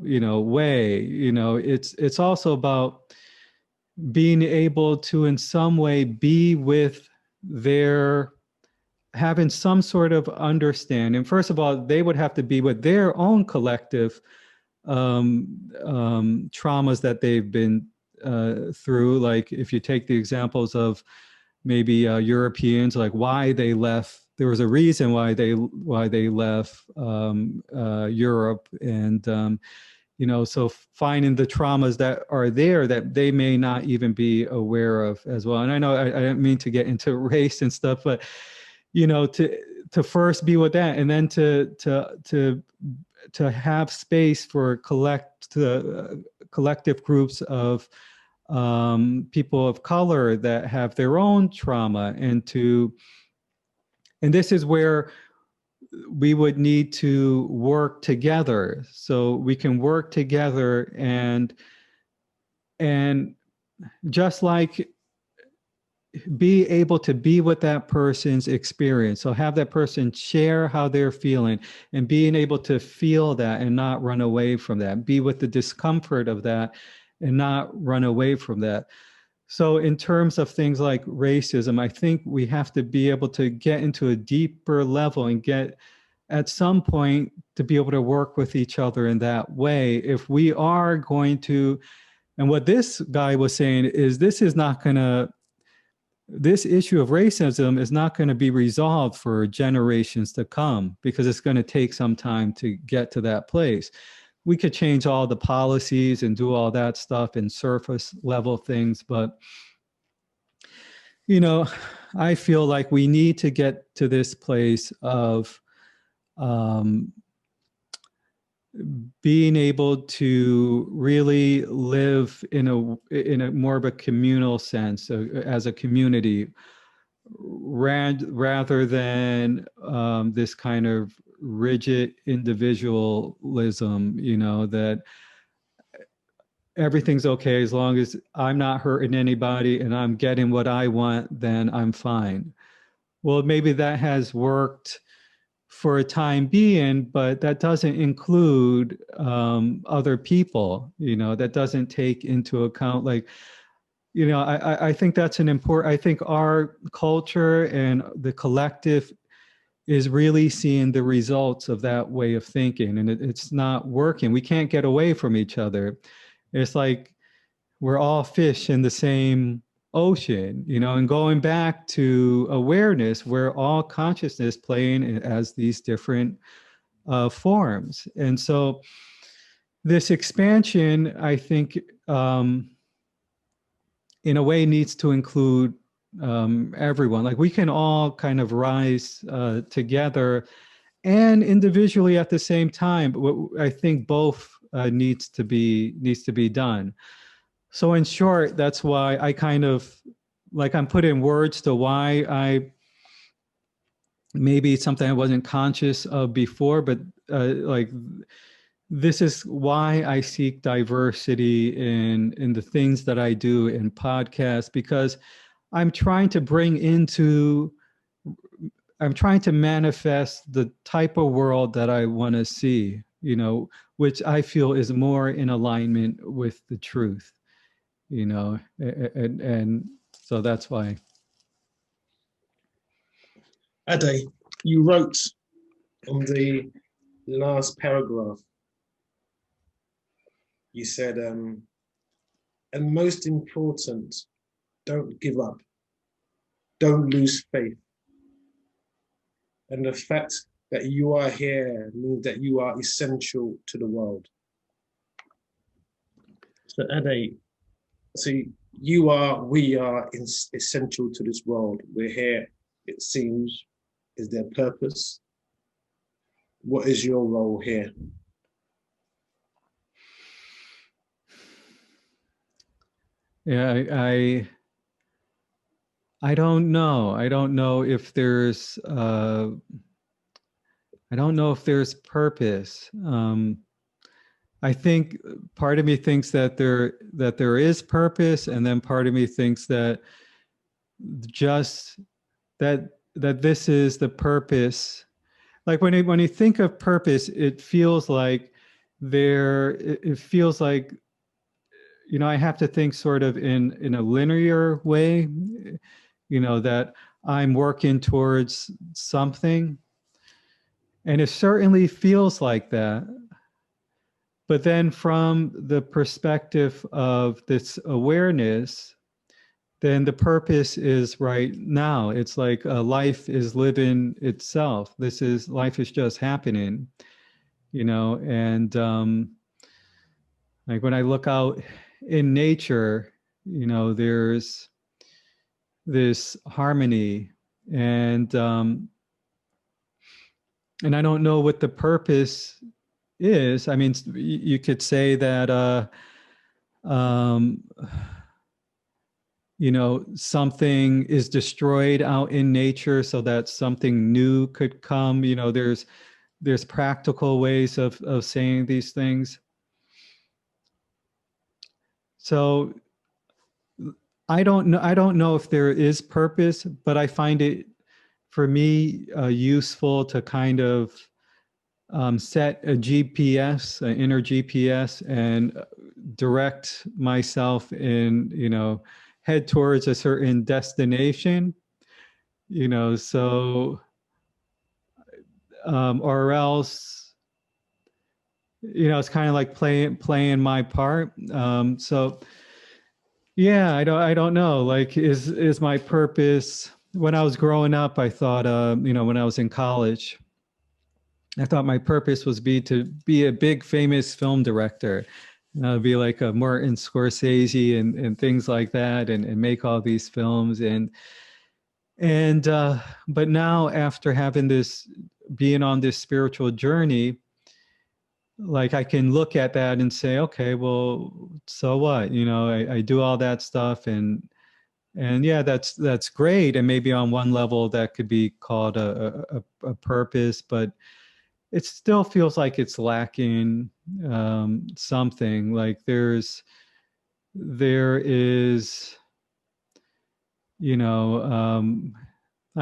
you know, way. You know, it's also about being able to in some way be with their, having some sort of understanding. First of all, they would have to be with their own collective traumas that they've been through. Like if you take the examples of maybe Europeans, like why they left. There was a reason why they left Europe, and you know, so finding the traumas that are there that they may not even be aware of as well. And I know I didn't mean to get into race and stuff, but you know, to first be with that, and then to have space for collective groups of people of color that have their own trauma, and this is where we would need to work together. So we can work together and And just like be able to be with that person's experience. So have that person share how they're feeling and being able to feel that and not run away from that. Be with the discomfort of that and not run away from that. So in terms of things like racism, I think we have to be able to get into a deeper level and get at some point to be able to work with each other in that way. If we are going to, and what this guy was saying is this is not going to, this issue of racism is not going to be resolved for generations to come because it's going to take some time to get to that place. We could change all the policies and do all that stuff and surface level things, but you know, I feel like we need to get to this place of um, being able to really live in a more of a communal sense as a community rather than this kind of rigid individualism, you know, that everything's okay as long as I'm not hurting anybody and I'm getting what I want, then I'm fine. Well, maybe that has worked for a time being, but that doesn't include other people, you know, that doesn't take into account, like, you know, I think that's an important, I think our culture and the collective is really seeing the results of that way of thinking, and it's not working. We can't get away from each other. It's like we're all fish in the same ocean, you know, and going back to awareness, we're all consciousness playing as these different forms. And so this expansion, I think, in a way needs to include everyone. Like we can all kind of rise together and individually at the same time. But I think both needs to be done. So in short, that's why I kind of like I'm putting words to why I maybe it's something I wasn't conscious of before, but like this is why I seek diversity in the things that I do in podcasts, because I'm trying to bring into I'm trying to manifest the type of world that I want to see, you know, which I feel is more in alignment with the truth, you know, and so that's why. Ade, you wrote on the last paragraph, you said, and most important, don't give up, don't lose faith. And the fact that you are here means that you are essential to the world. So Ade, see, we are essential to this world. We're here, it seems. Is there purpose? What is your role here? Yeah, I don't know. I don't know if there's I don't know if there's purpose. I think part of me thinks that there is purpose, and then part of me thinks that just that this is the purpose. Like when you think of purpose, it feels like it feels like, you know, I have to think sort of in a linear way, you know, that I'm working towards something. And it certainly feels like that. But then from the perspective of this awareness, then the purpose is right now. It's like life is living itself. Life is just happening, you know, and like when I look out in nature, you know, there's this harmony, and I don't know what the purpose is. I mean, you could say that um, you know, something is destroyed out in nature so that something new could come. You know, there's practical ways of saying these things. So I don't know if there is purpose, but I find it, for me, useful to kind of set a GPS, an inner GPS, and direct myself in, head towards a certain destination, so, or else, it's kind of like playing my part. So yeah, I don't know. Like, is my purpose? When I was growing up, I thought, when I was in college, I thought my purpose was to be a big famous film director, be like a Martin Scorsese and things like that, and make all these films. And but now, after being on this spiritual journey, like, I can look at that and say, okay, well, so what? I do all that stuff, and yeah, that's great. And maybe on one level that could be called a purpose, but it still feels like it's lacking something. Like there is, I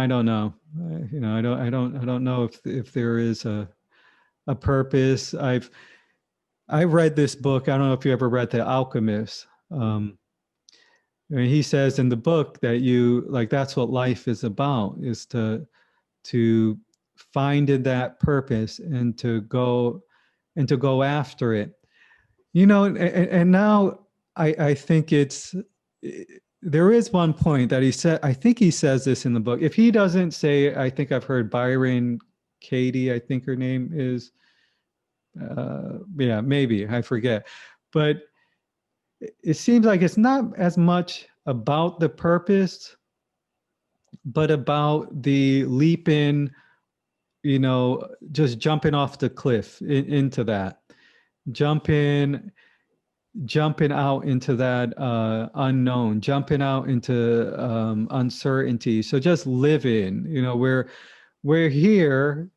don't know. I don't know if there is a purpose. I read this book. I don't know if you ever read The Alchemist. I mean, he says in the book that that's what life is about, is to find that purpose and to go after it. And now I think there is one point that he said, I think he says this in the book. If he doesn't say, I think I've heard Byron Katie, I think her name is, yeah, maybe, I forget. But it seems like it's not as much about the purpose, but about the leap in, just jumping off the cliff into that, jumping out into that unknown, jumping out into uncertainty. So just living, we're here,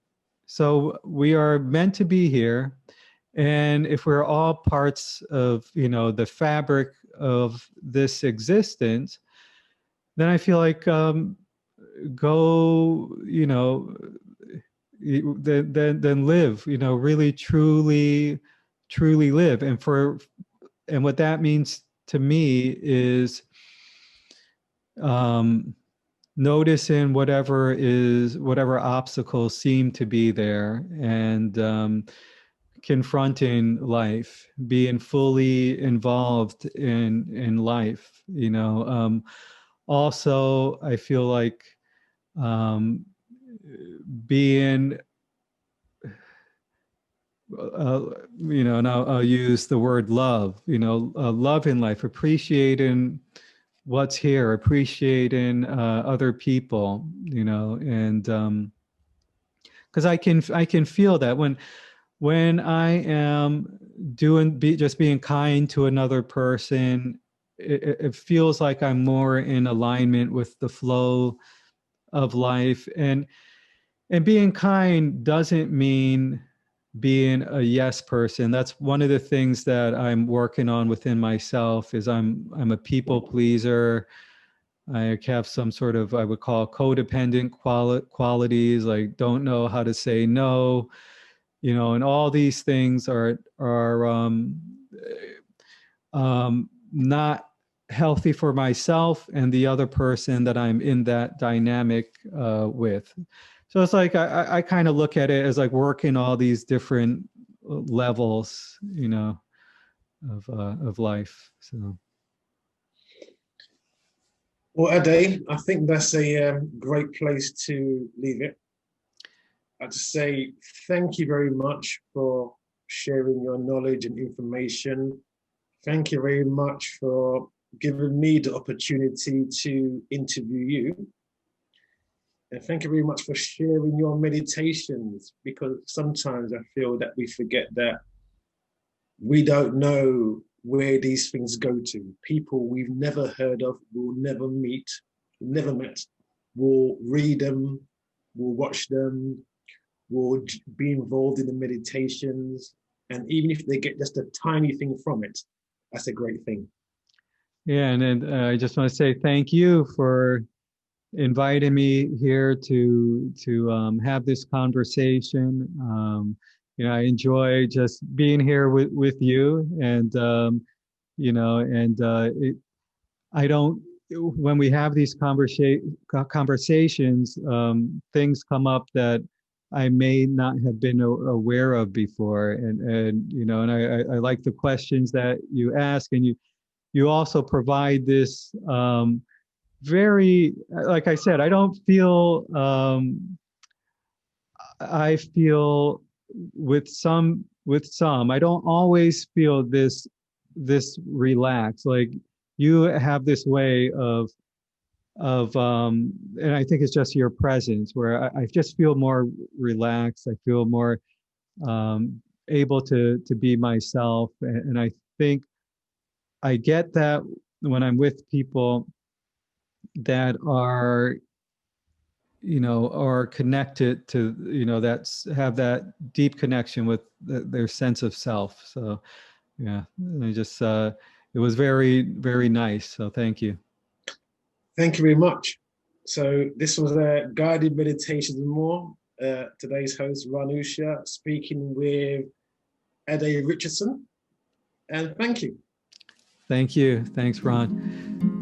so we are meant to be here. And if we're all parts of, the fabric of this existence, then I feel like, go, then live, really, truly live. And what that means to me is, noticing whatever obstacles seem to be there, and confronting life, being fully involved in life. Also, I feel like, being, and I'll use the word love, love in life, appreciating what's here, appreciating other people, and because I can feel that when I am just being kind to another person, it feels like I'm more in alignment with the flow of life. And being kind doesn't mean being a yes person. That's one of the things that I'm working on within myself, is I'm a people pleaser. I have some sort of, I would call, codependent qualities, like don't know how to say no, and all these things are not healthy for myself and the other person that I'm in that dynamic with. So it's like I kind of look at it as like working all these different levels, of life. So. Well, Ade, I think that's a great place to leave it. I'd say thank you very much for sharing your knowledge and information. Thank you very much for giving me the opportunity to interview you. And thank you very much for sharing your meditations, because sometimes I feel that we forget that we don't know where these things go to. People we've never heard of, will never meet, never met, will read them, will watch them, will be involved in the meditations. And even if they get just a tiny thing from it, that's a great thing. Yeah, and then I just want to say thank you for inviting me here to have this conversation. I enjoy just being here with you, and I don't. When we have these conversations, things come up that I may not have been aware of before, and I like the questions that you ask, and you also provide this very, like I said, I feel with some I don't always feel this relaxed. Like you have this way of and I think it's just your presence where I just feel more relaxed. I feel more able to be myself, and I think I get that when I'm with people that are connected to, that's have that deep connection with their sense of self. So yeah, I just it was very, very nice. So thank you. Thank you very much. So this was a guided meditations and more. Today's host, Raan Oosha, speaking with Ade Richardson. And thank you. Thank you. Thanks, Ron.